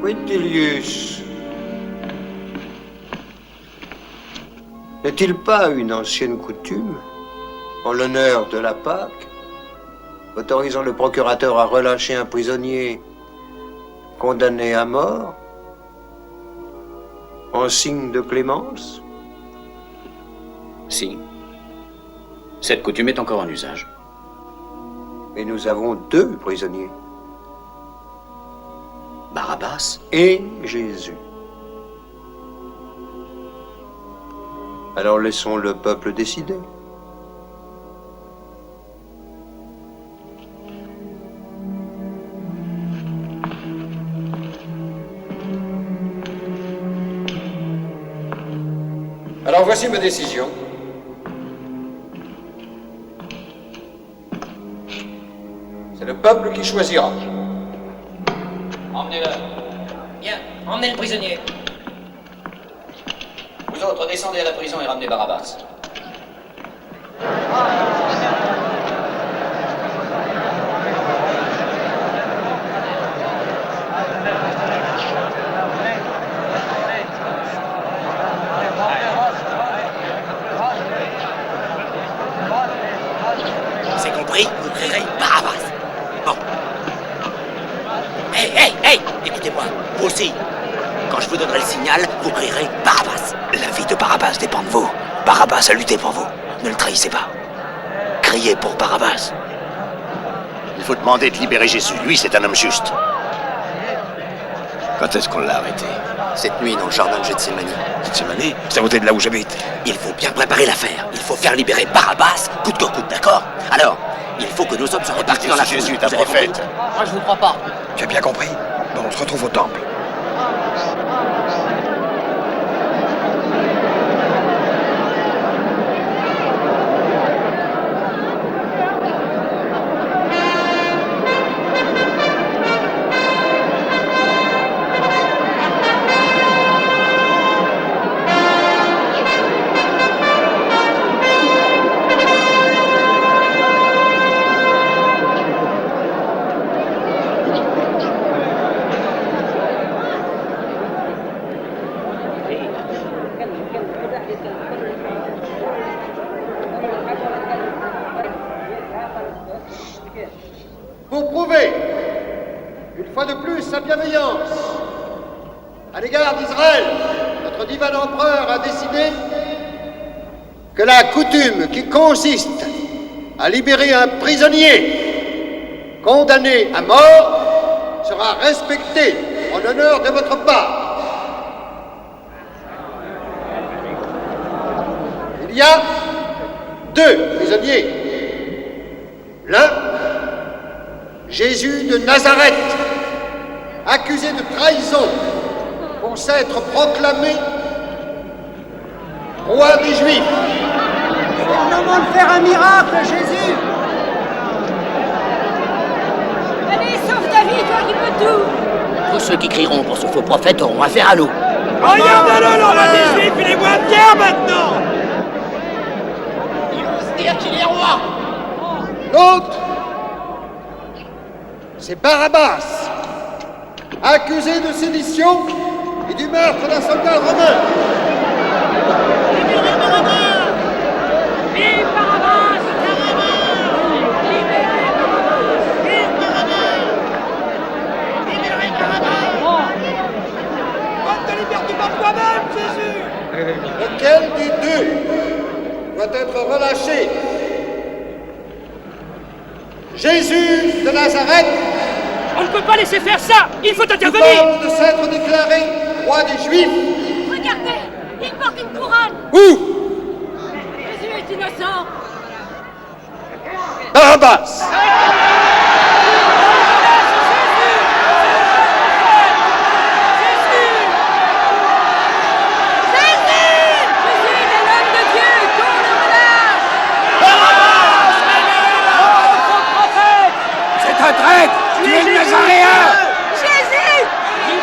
Quintilius, n'est-il pas une ancienne coutume, en l'honneur de la Pâque, autorisant le procurateur à relâcher un prisonnier condamné à mort, en signe de clémence? Si. Cette coutume est encore en usage. Mais nous avons deux prisonniers. Barabbas et Jésus. Alors laissons le peuple décider. Alors voici ma décision. C'est le peuple qui choisira. Emmenez-le. Bien, emmenez le prisonnier. Vous autres, descendez à la prison et ramenez Barabbas. aussi. Quand je vous donnerai le signal, vous crierez Barabbas. La vie de Barabbas dépend de vous. Barabbas a lutté pour vous. Ne le trahissez pas. Criez pour Barabbas. Il faut demander de libérer Jésus. Lui, c'est un homme juste. Quand est-ce qu'on l'a arrêté? Cette nuit, dans le jardin de Gethsémani. Gethsémani? C'est à côté de là où j'habite. Il faut bien préparer l'affaire. Il faut faire libérer Barabbas, coûte que coûte, d'accord? Alors, il faut que nos hommes soient répartis dans la foule. Jésus est un prophète. Moi, je vous crois pas. Tu as bien compris? Bon, on se retrouve au temple. Pour prouver, une fois de plus, sa bienveillance à l'égard d'Israël, notre divin empereur a décidé que la coutume qui consiste à libérer un prisonnier condamné à mort sera respectée en l'honneur de votre part. Il y a 2 prisonniers. L'un, Jésus de Nazareth, accusé de trahison pour s'être proclamé roi des Juifs. C'est le moment de faire un miracle, Jésus. Allez, sauve ta vie, toi qui peux tout. Tous ceux qui crieront pour ce faux prophète auront affaire à nous. Regardez-le, le roi des Juifs, il est moins fier maintenant. Il ose dire qu'il est roi. L'autre, c'est Barabbas, accusé de sédition et du meurtre d'un soldat romain. Libérez Barabbas! Vive Barabbas! Libérez Barabbas! Vive Barabbas! Libérez Barabbas! Pourquoi ne te libères-tu pas toi-même, Jésus? Lequel des 2 doit être relâché? Jésus de Nazareth. On ne peut pas laisser faire ça! Il faut intervenir! Coupable de s'être déclaré roi des Juifs. Regardez! Il porte une couronne! Où? Jésus est innocent! Barabbas! Un traître! Tu es le Nazaréen! Jésus!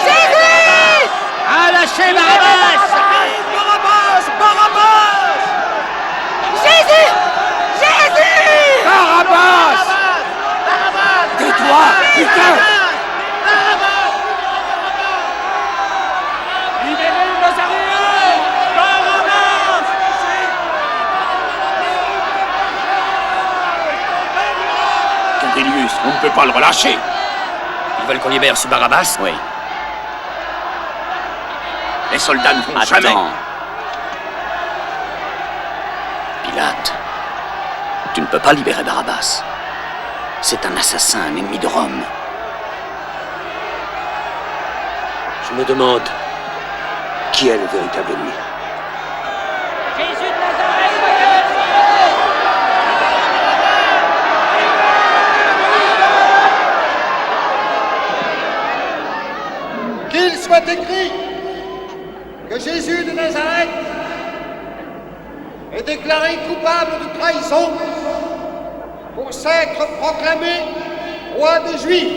Jésus! Ah, lâchez Barabbas! Barabbas! Barabbas! Jésus! Jésus! Barabbas! Tais-toi, putain! Libérez le Nazaréen! Barabbas! Cordelius, on ne peut pas le relâcher. Ils veulent qu'on libère ce Barabbas? Oui. Les soldats ne vont jamais. Pilate, tu ne peux pas libérer Barabbas. C'est un assassin, un ennemi de Rome. Je me demande qui est le véritable ennemi. Jésus de Nazareth! Qu'il soit écrit que Jésus de Nazareth est déclaré coupable de trahison pour s'être proclamé roi des Juifs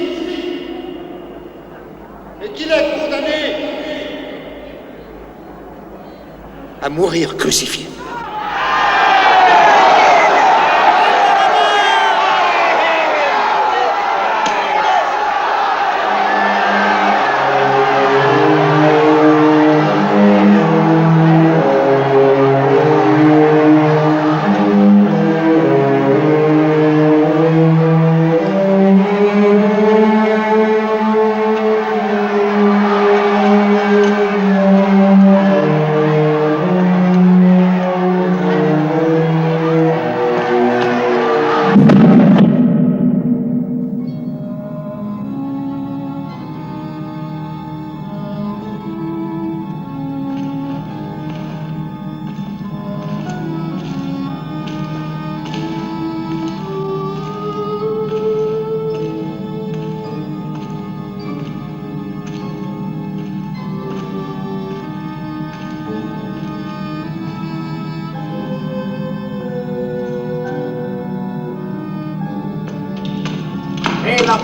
et qu'il est condamné à mourir crucifié.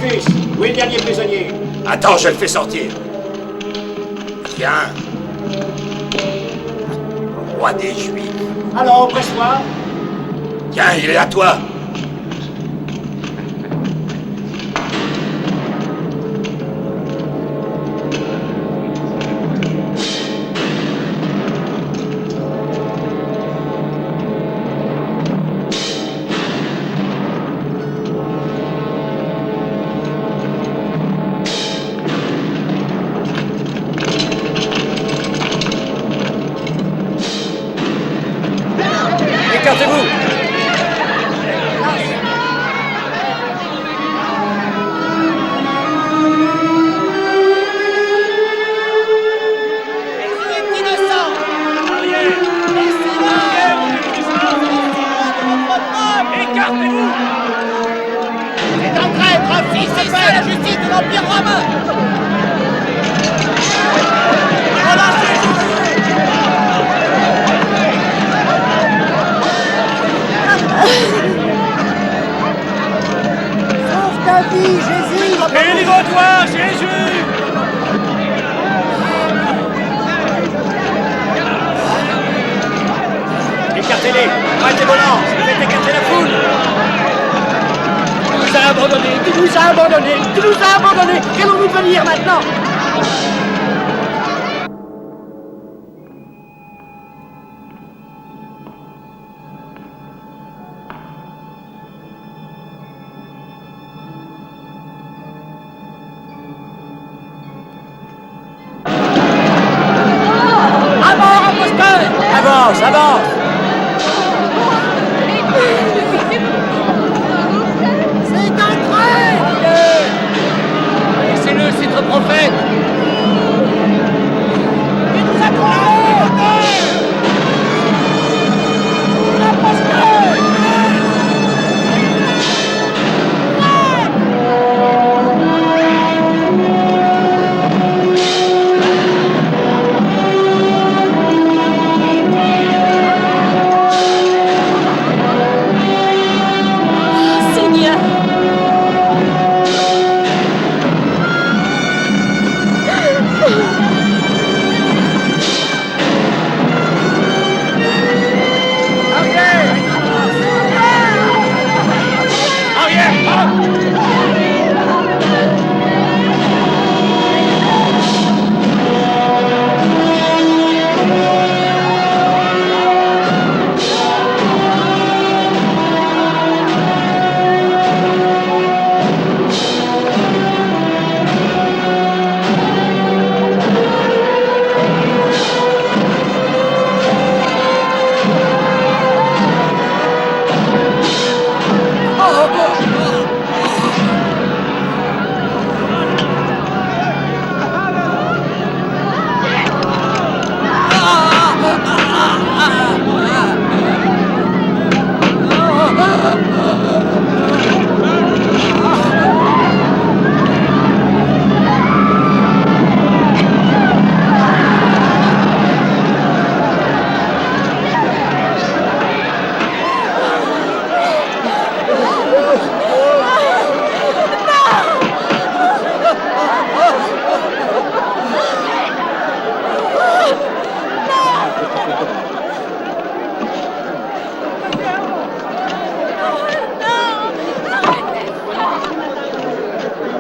Rufus, où est le dernier prisonnier? Attends, je le fais sortir. Viens. Roi des Juifs. Alors, presse-toi. Tiens, il est à toi. Écartez-vous! C'est un traître, un fils de paix, la justice de l'Empire romain! Sauve ta vie, Jésus! Délivre-toi, Jésus! Écartez-les! Arrêtez vos lances! Faites écarter la foule! Tu nous as abandonnés! Tu nous as abandonnés! Tu nous as abandonnés! Qu'allons-nous devenir maintenant? Avance, avance! C'est un traître! Laissez-le, c'est un prophète! Il nous a trompés! L'imposteur! Seigneur.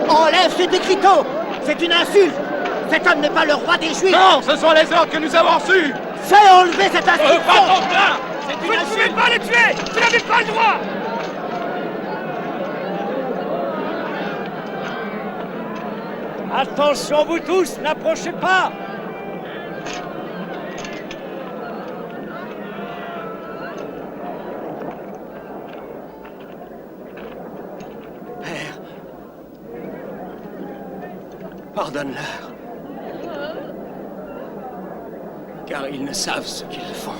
Enlève cet écriteau! C'est une insulte! Cet homme n'est pas le roi des Juifs! Non, ce sont les ordres que nous avons reçus! Fais enlever cette inscription! Pas trop plein! Vous ne pouvez pas les tuer! Vous n'avez pas le droit! Attention vous tous, n'approchez pas! Père, pardonne-leur, car ils ne savent ce qu'ils font.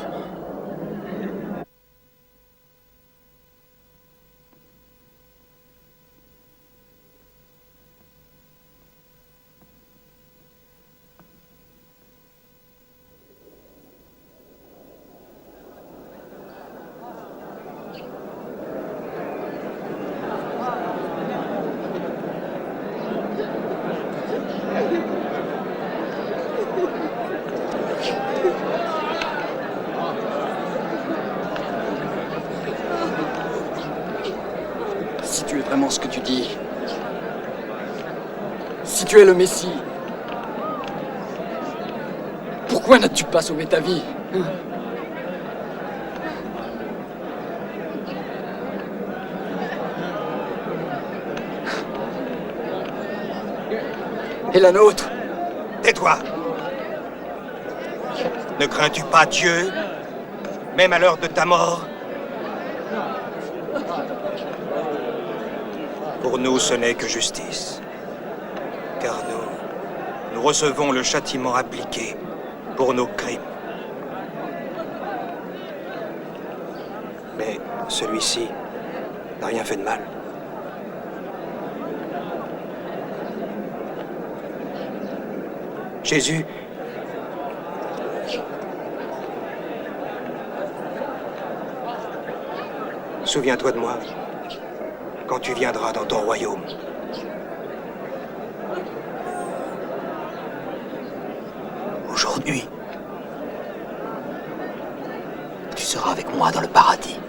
ce que tu dis. Si tu es le Messie, pourquoi n'as-tu pas sauvé ta vie? Et la nôtre? Tais-toi! Ne crains-tu pas Dieu, même à l'heure de ta mort? Pour nous, ce n'est que justice. Car nous recevons le châtiment appliqué pour nos crimes. Mais celui-ci n'a rien fait de mal. Jésus, souviens-toi de moi quand tu viendras dans ton royaume. Aujourd'hui, tu seras avec moi dans le paradis.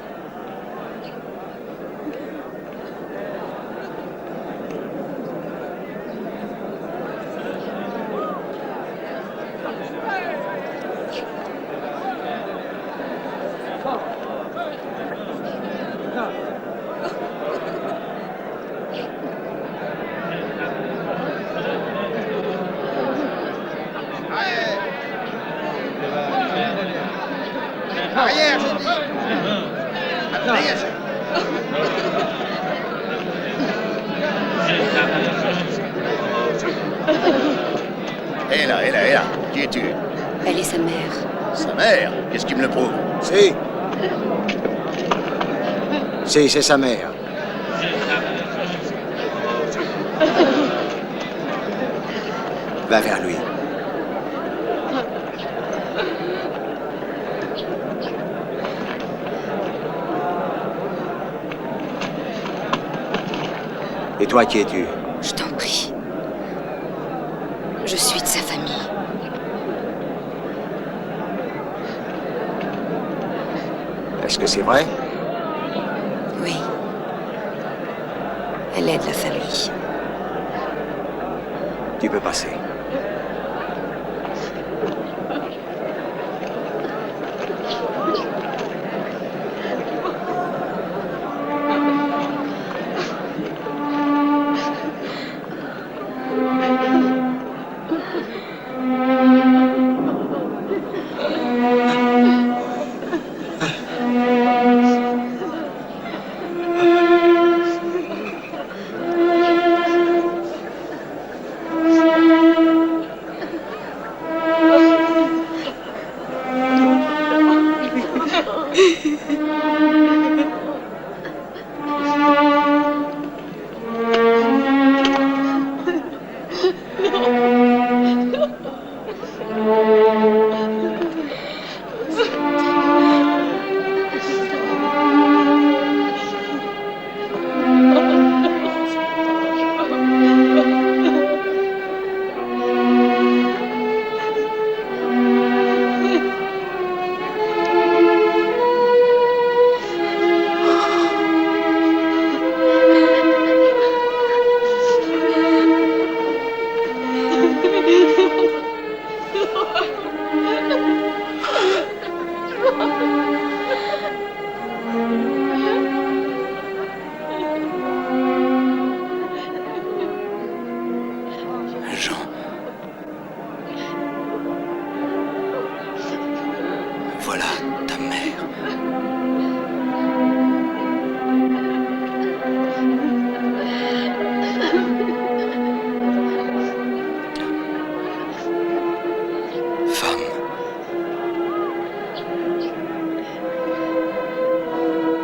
Arrière, j'ai dit. Arrière, Hé là, hé là, hé là. Qui es-tu? Elle est sa mère. Sa mère? Qu'est-ce qui me le prouve? Si. Si, c'est sa mère. Va vers lui. Et toi, qui es-tu? Je t'en prie. Je suis de sa famille. Est-ce que c'est vrai? Oui. Elle est de la famille. Tu peux passer. Voilà ta mère. Femme.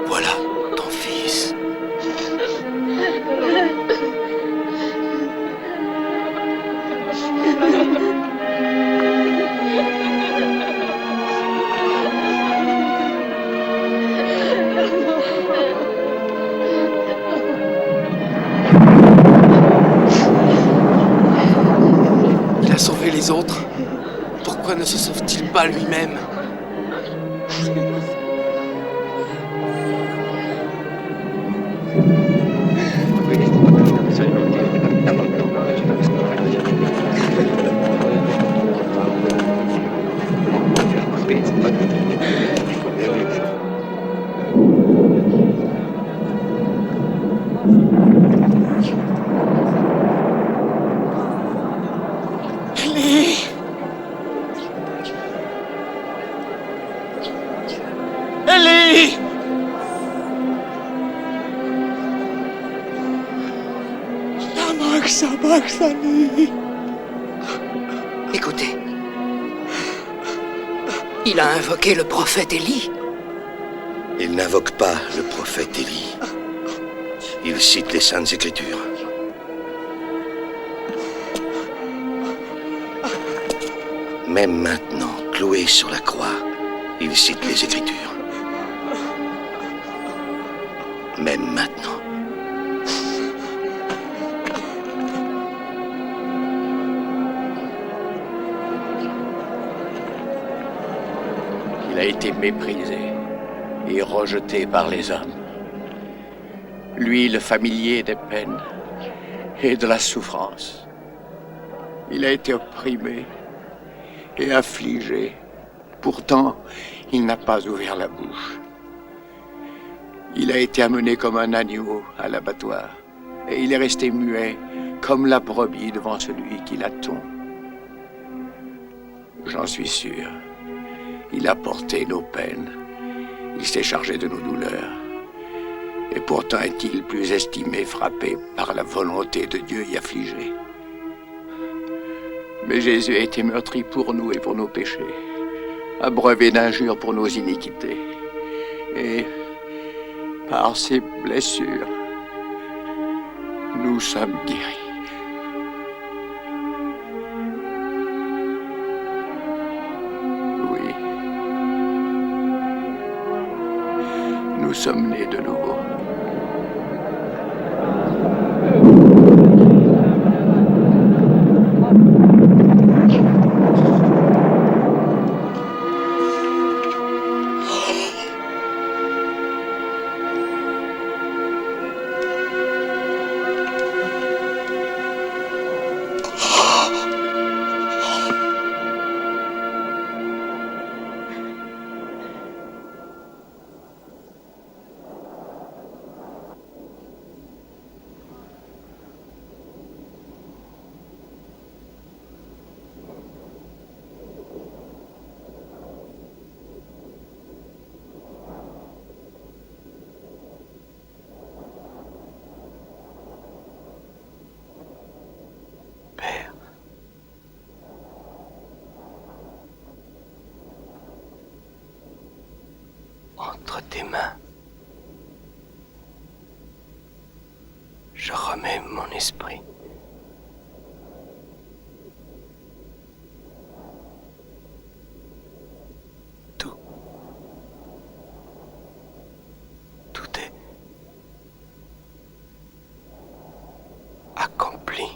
Voilà ton fils. Il a sauvé les autres. Pourquoi ne se sauve-t-il pas lui-même? Oui. Ellie! Sabachthani. Écoutez. Il a invoqué le prophète Élie. Il n'invoque pas le prophète Élie. Il cite les Saintes Écritures. Même maintenant, cloué sur la croix, il cite les Écritures. Même maintenant. Il a été méprisé et rejeté par les hommes. Lui, le familier des peines et de la souffrance. Il a été opprimé et affligé. Pourtant, il n'a pas ouvert la bouche. Il a été amené comme un agneau à l'abattoir. Et il est resté muet comme la brebis devant celui qui l'attend. J'en suis sûr. Il a porté nos peines. Il s'est chargé de nos douleurs. Et pourtant est-il plus estimé, frappé par la volonté de Dieu et affligé. Mais Jésus a été meurtri pour nous et pour nos péchés, abreuvé d'injures pour nos iniquités. Et par ses blessures, nous sommes guéris. Oui. Nous sommes nés de nouveau. Entre tes mains, je remets mon esprit. Tout est accompli.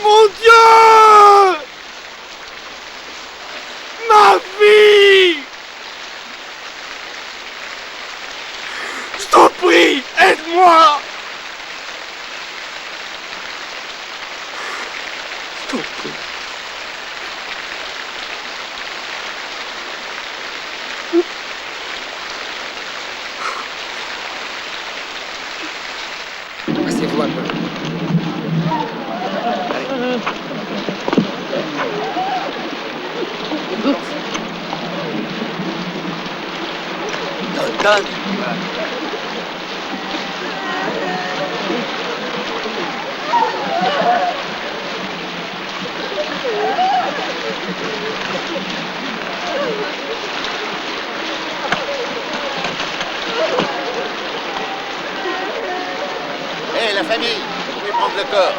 Mon Dieu! Ma fille! Je t'en prie, aide-moi! Je t'en prie. Asseyez-vous un peu. Allez. m'étonne. Hé, la famille, vous pouvez prendre le corps.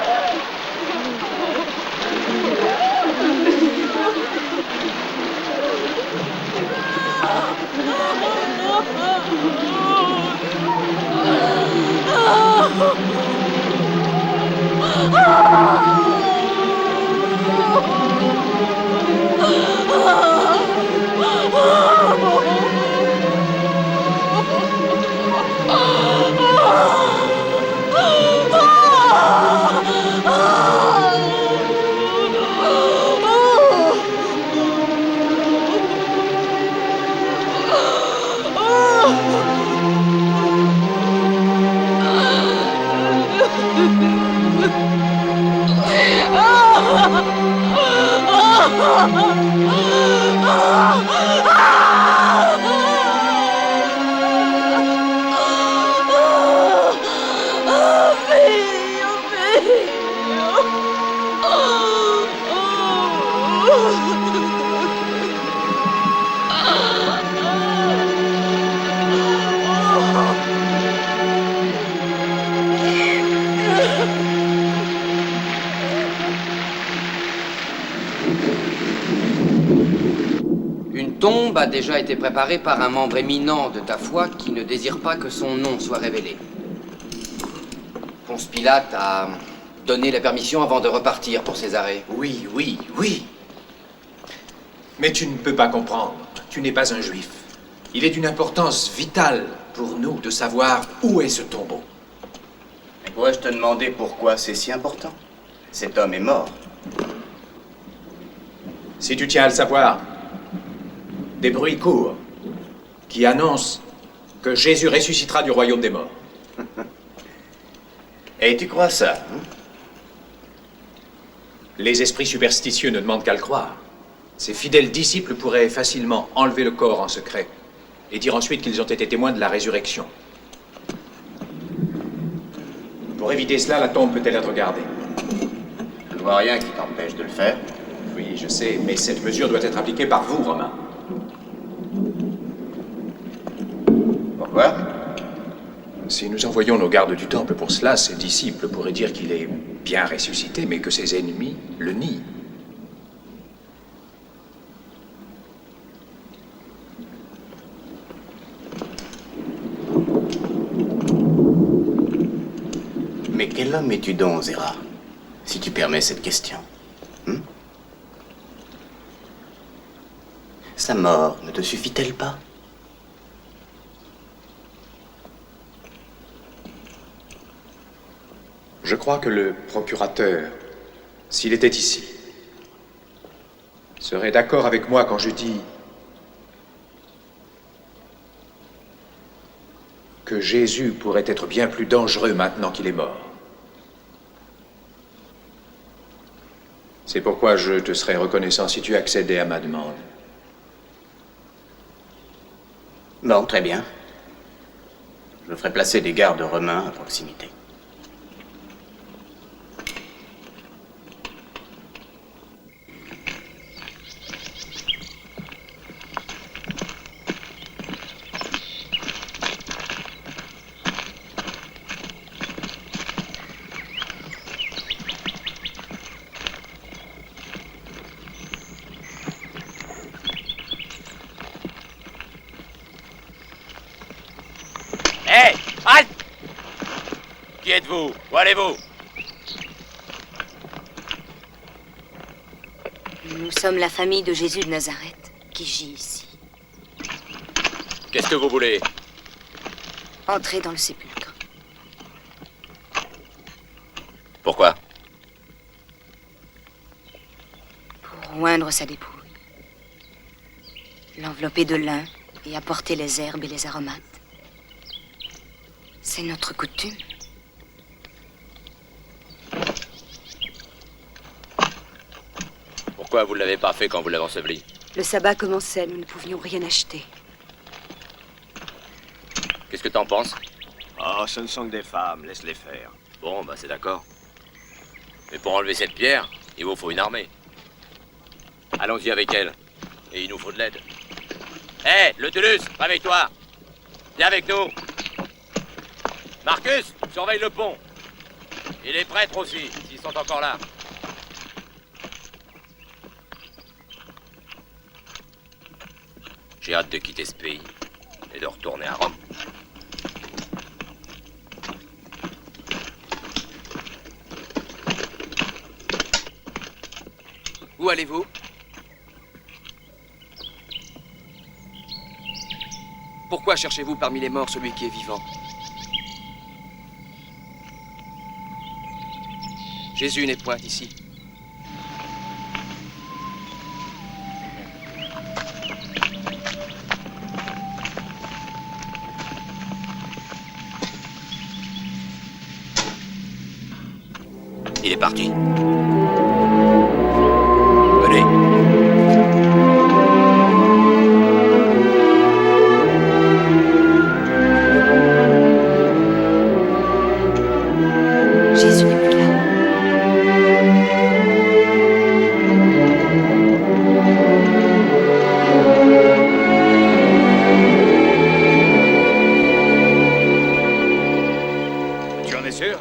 A déjà été préparé par un membre éminent de ta foi qui ne désire pas que son nom soit révélé. Ponce Pilate a donné la permission avant de repartir pour Césarée. Oui. Mais tu ne peux pas comprendre. Tu n'es pas un juif. Il est d'une importance vitale pour nous de savoir où est ce tombeau. Mais pourrais-je te demander pourquoi c'est si important? Cet homme est mort. Si tu tiens à le savoir, des bruits courent qui annoncent que Jésus ressuscitera du royaume des morts. Et tu crois ça, hein? Les esprits superstitieux ne demandent qu'à le croire. Ses fidèles disciples pourraient facilement enlever le corps en secret et dire ensuite qu'ils ont été témoins de la résurrection. Pour éviter cela, la tombe peut-elle être gardée? Je ne vois rien qui t'empêche de le faire. Oui, je sais, mais cette mesure doit être appliquée par vous, Romains. Pourquoi? Si nous envoyons nos gardes du temple pour cela, ses disciples pourraient dire qu'il est bien ressuscité, mais que ses ennemis le nient. Mais quel homme es-tu donc, Zéra, si tu permets cette question? Sa mort ne te suffit-elle pas? Je crois que le procurateur, s'il était ici, serait d'accord avec moi quand je dis que Jésus pourrait être bien plus dangereux maintenant qu'il est mort. C'est pourquoi je te serais reconnaissant si tu accédais à ma demande. Bon, très bien. Je ferai placer des gardes romains à proximité. Hé, halte! Qui êtes-vous? Où allez-vous? Nous sommes la famille de Jésus de Nazareth, qui gît ici. Qu'est-ce que vous voulez? Entrez dans le sépulcre. Pourquoi? Pour oindre sa dépouille. L'envelopper de lin et apporter les herbes et les aromates. C'est notre coutume. Pourquoi vous ne l'avez pas fait quand vous l'avez enseveli? Le sabbat commençait, nous ne pouvions rien acheter. Qu'est-ce que t'en penses? Oh, ce ne sont que des femmes, laisse-les faire. Bon, bah c'est d'accord. Mais pour enlever cette pierre, il vous faut une armée. Allons-y avec elle. Et il nous faut de l'aide. Hé, le Tulus, réveille-toi. Viens avec nous. Marcus, surveille le pont. Et les prêtres aussi, s'ils sont encore là. J'ai hâte de quitter ce pays et de retourner à Rome. Où allez-vous? Pourquoi cherchez-vous parmi les morts celui qui est vivant? Jésus n'est point ici. Il est parti. Venez. Jésus n'est plus là. Tu en es sûr?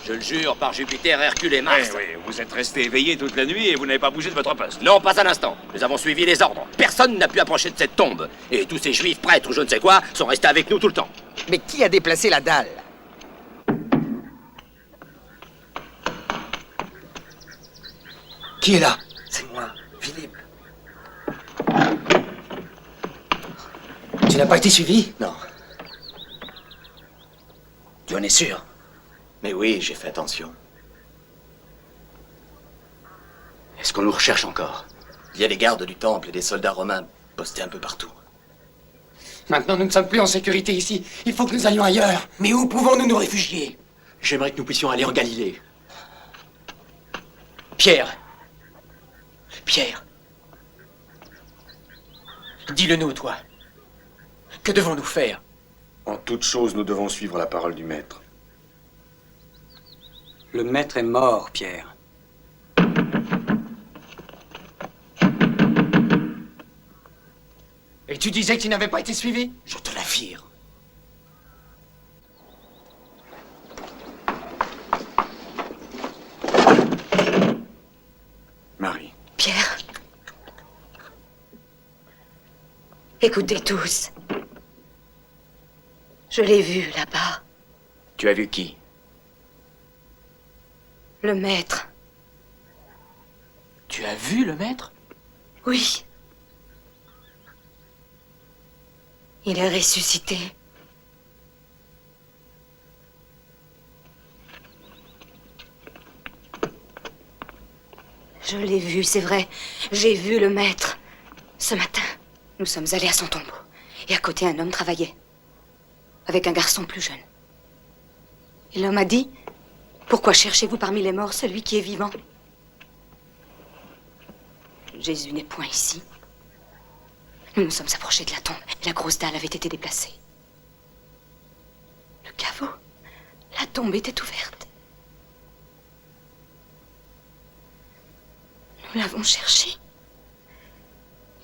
Je le jure, par Jupiter, Hercule et Mars. Oui, vous êtes resté éveillé toute la nuit et vous n'avez pas bougé de votre poste. Non, pas un instant. Nous avons suivi les ordres. Personne n'a pu approcher de cette tombe. Et tous ces juifs prêtres ou je ne sais quoi sont restés avec nous tout le temps. Mais qui a déplacé la dalle? Qui est là? C'est moi, Philippe. Tu n'as pas été suivi? Non. Tu en es sûr? Mais oui, j'ai fait attention. Est-ce qu'on nous recherche encore? Il y a des gardes du temple et des soldats romains postés un peu partout. Maintenant, nous ne sommes plus en sécurité ici. Il faut que nous allions ailleurs. Mais où pouvons-nous nous réfugier? J'aimerais que nous puissions aller en Galilée. Pierre. Pierre. Dis-le-nous, toi. Que devons-nous faire? En toute chose, nous devons suivre la parole du Maître. Le maître est mort, Pierre. Et tu disais que tu n'avais pas été suivi? Je te l'affirme. Marie. Pierre. Écoutez tous. Je l'ai vu là-bas. Tu as vu qui? Le maître. Tu as vu le maître? Oui. Il est ressuscité. Je l'ai vu, c'est vrai. J'ai vu le maître. Ce matin, nous sommes allés à son tombeau. Et à côté, un homme travaillait. Avec un garçon plus jeune. Et l'homme a dit... Pourquoi cherchez-vous parmi les morts celui qui est vivant? Jésus n'est point ici. Nous nous sommes approchés de la tombe et la grosse dalle avait été déplacée. Le caveau, la tombe était ouverte. Nous l'avons cherché.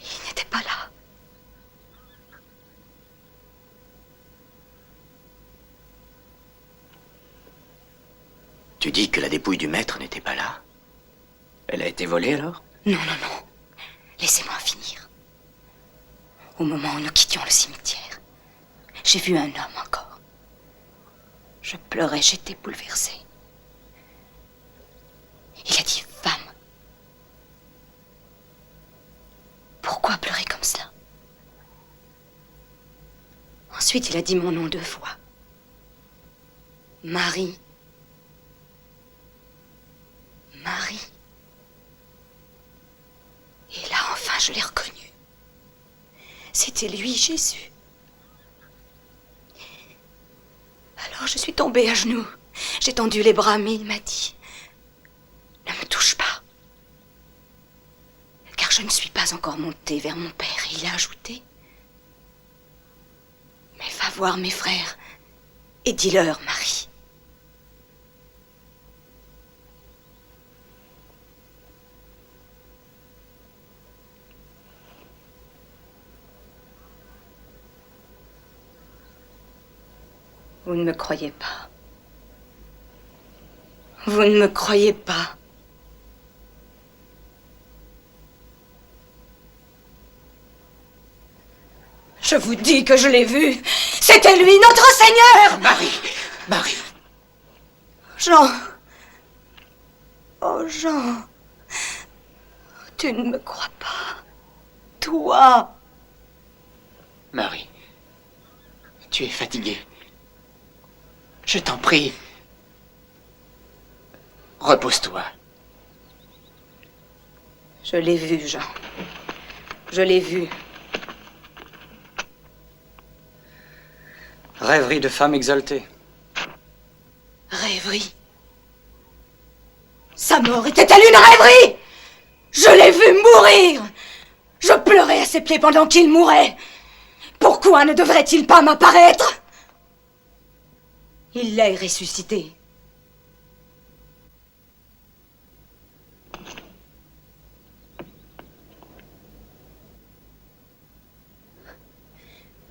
Il n'était pas là. Tu dis que la dépouille du maître n'était pas là? Elle a été volée alors? Non, non, non. Laissez-moi finir. Au moment où nous quittions le cimetière, j'ai vu un homme encore. Je pleurais, j'étais bouleversée. Il a dit « Femme, pourquoi pleurer comme cela ?» Ensuite, il a dit mon nom 2 fois. Marie. Marie. Et là, enfin, je l'ai reconnu. C'était lui, Jésus. Alors, je suis tombée à genoux. J'ai tendu les bras, mais il m'a dit... Ne me touche pas. Car je ne suis pas encore montée vers mon père. Et il a ajouté... Mais va voir mes frères et dis-leur, Marie. Vous ne me croyez pas. Vous ne me croyez pas. Je vous dis que je l'ai vu. C'était lui, notre Seigneur. Marie. Jean. Oh, Jean. Tu ne me crois pas. Toi. Marie, tu es fatiguée. Je t'en prie. Repose-toi. Je l'ai vu, Jean. Je l'ai vu. Rêverie de femme exaltée. Rêverie. Sa mort était-elle une rêverie? Je l'ai vu mourir. Je pleurais à ses pieds pendant qu'il mourait. Pourquoi ne devrait-il pas m'apparaître? Il est ressuscité.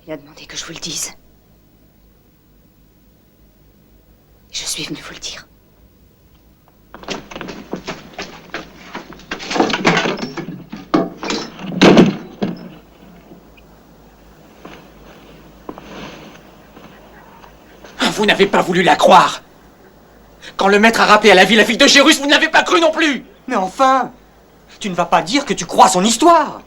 Il a demandé que je vous le dise. Je suis venue vous le dire. Vous n'avez pas voulu la croire. Quand le maître a rappelé à la vie la fille de Gérus, vous ne l'avez pas cru non plus. Mais enfin, tu ne vas pas dire que tu crois son histoire.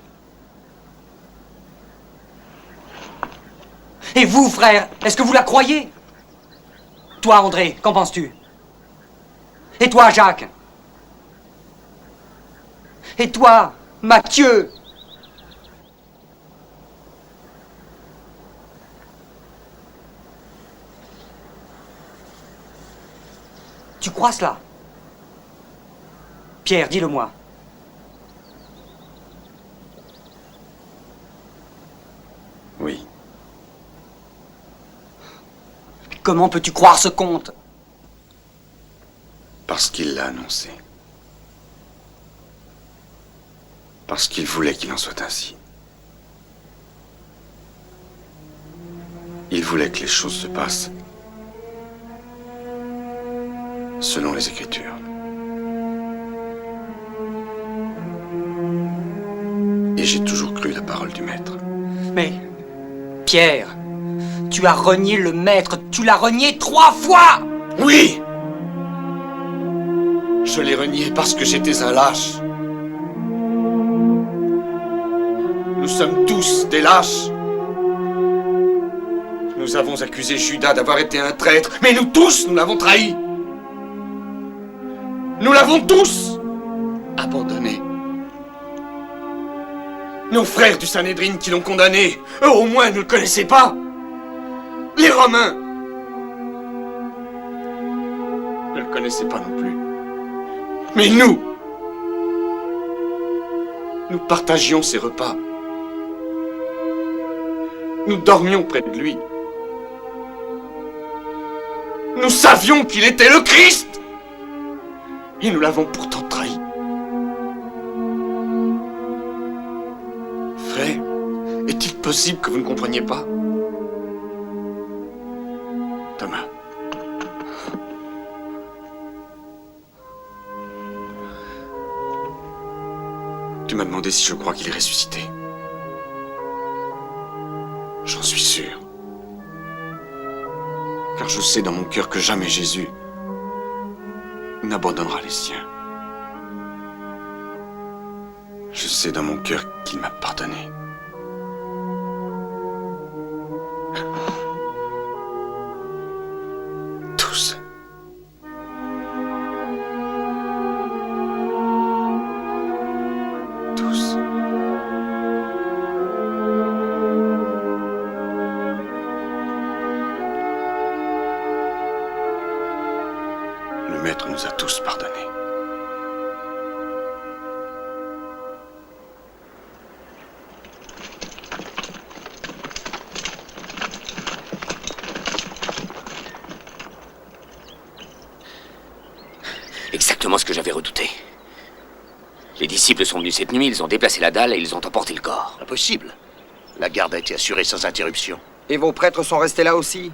Et vous, frère, est-ce que vous la croyez? Toi, André, qu'en penses-tu? Et toi, Jacques? Et toi, Mathieu? Tu crois cela? Pierre, dis-le-moi. Oui. Comment peux-tu croire ce conte? Parce qu'il l'a annoncé. Parce qu'il voulait qu'il en soit ainsi. Il voulait que les choses se passent selon les Écritures. Et j'ai toujours cru la parole du Maître. Mais, Pierre, tu as renié le Maître, tu l'as renié 3 fois! Oui! Je l'ai renié parce que j'étais un lâche. Nous sommes tous des lâches. Nous avons accusé Judas d'avoir été un traître, mais nous tous, nous l'avons trahi. Nous l'avons tous abandonné. Nos frères du Sanhédrin qui l'ont condamné, eux au moins ne le connaissaient pas. Les Romains ne le connaissaient pas non plus. Mais nous partagions ses repas. Nous dormions près de lui. Nous savions qu'il était le Christ. Et nous l'avons pourtant trahi. Frère, est-il possible que vous ne compreniez pas? Thomas. Tu m'as demandé si je crois qu'il est ressuscité. J'en suis sûr. Car je sais dans mon cœur que jamais Jésus n'abandonnera les siens. Je sais dans mon cœur qu'il m'a pardonné. Tous. Tous. Le Maître nous a tous pardonnés. exactement ce que j'avais redouté. Les disciples sont venus cette nuit, ils ont déplacé la dalle et ils ont emporté le corps. Impossible. La garde a été assurée sans interruption. Et vos prêtres sont restés là aussi?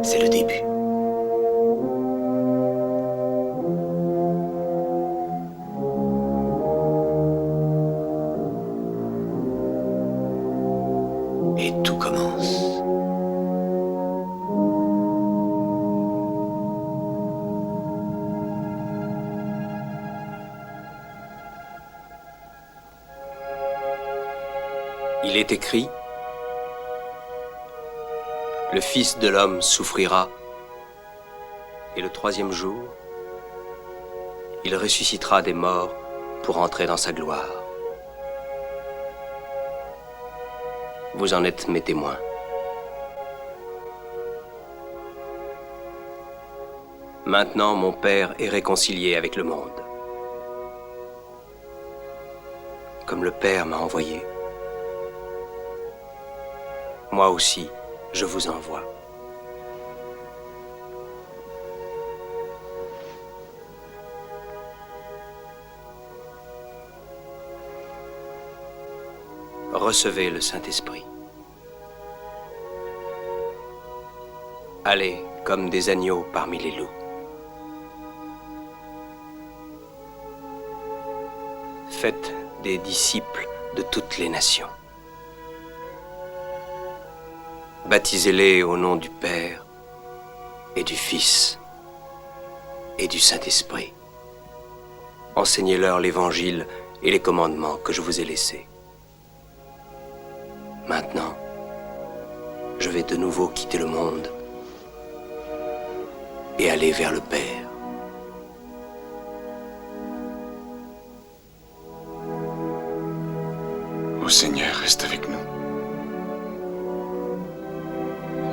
C'est le début. Et tout commence. Il est écrit: le Fils de l'homme souffrira, et le troisième jour, il ressuscitera des morts pour entrer dans sa gloire. Vous en êtes mes témoins. Maintenant, mon Père est réconcilié avec le monde. Comme le Père m'a envoyé, moi aussi, je vous envoie. Recevez le Saint-Esprit. Allez comme des agneaux parmi les loups. Faites des disciples de toutes les nations. Baptisez-les au nom du Père et du Fils et du Saint-Esprit. Enseignez-leur l'Évangile et les commandements que je vous ai laissés. Maintenant, je vais de nouveau quitter le monde et aller vers le Père. Ô Seigneur, reste avec nous.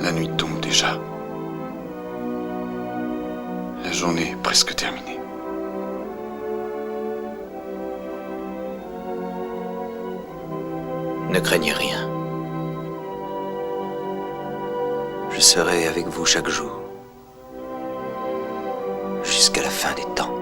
La nuit tombe déjà. La journée est presque terminée. Ne craignez rien. Je serai avec vous chaque jour, jusqu'à la fin des temps.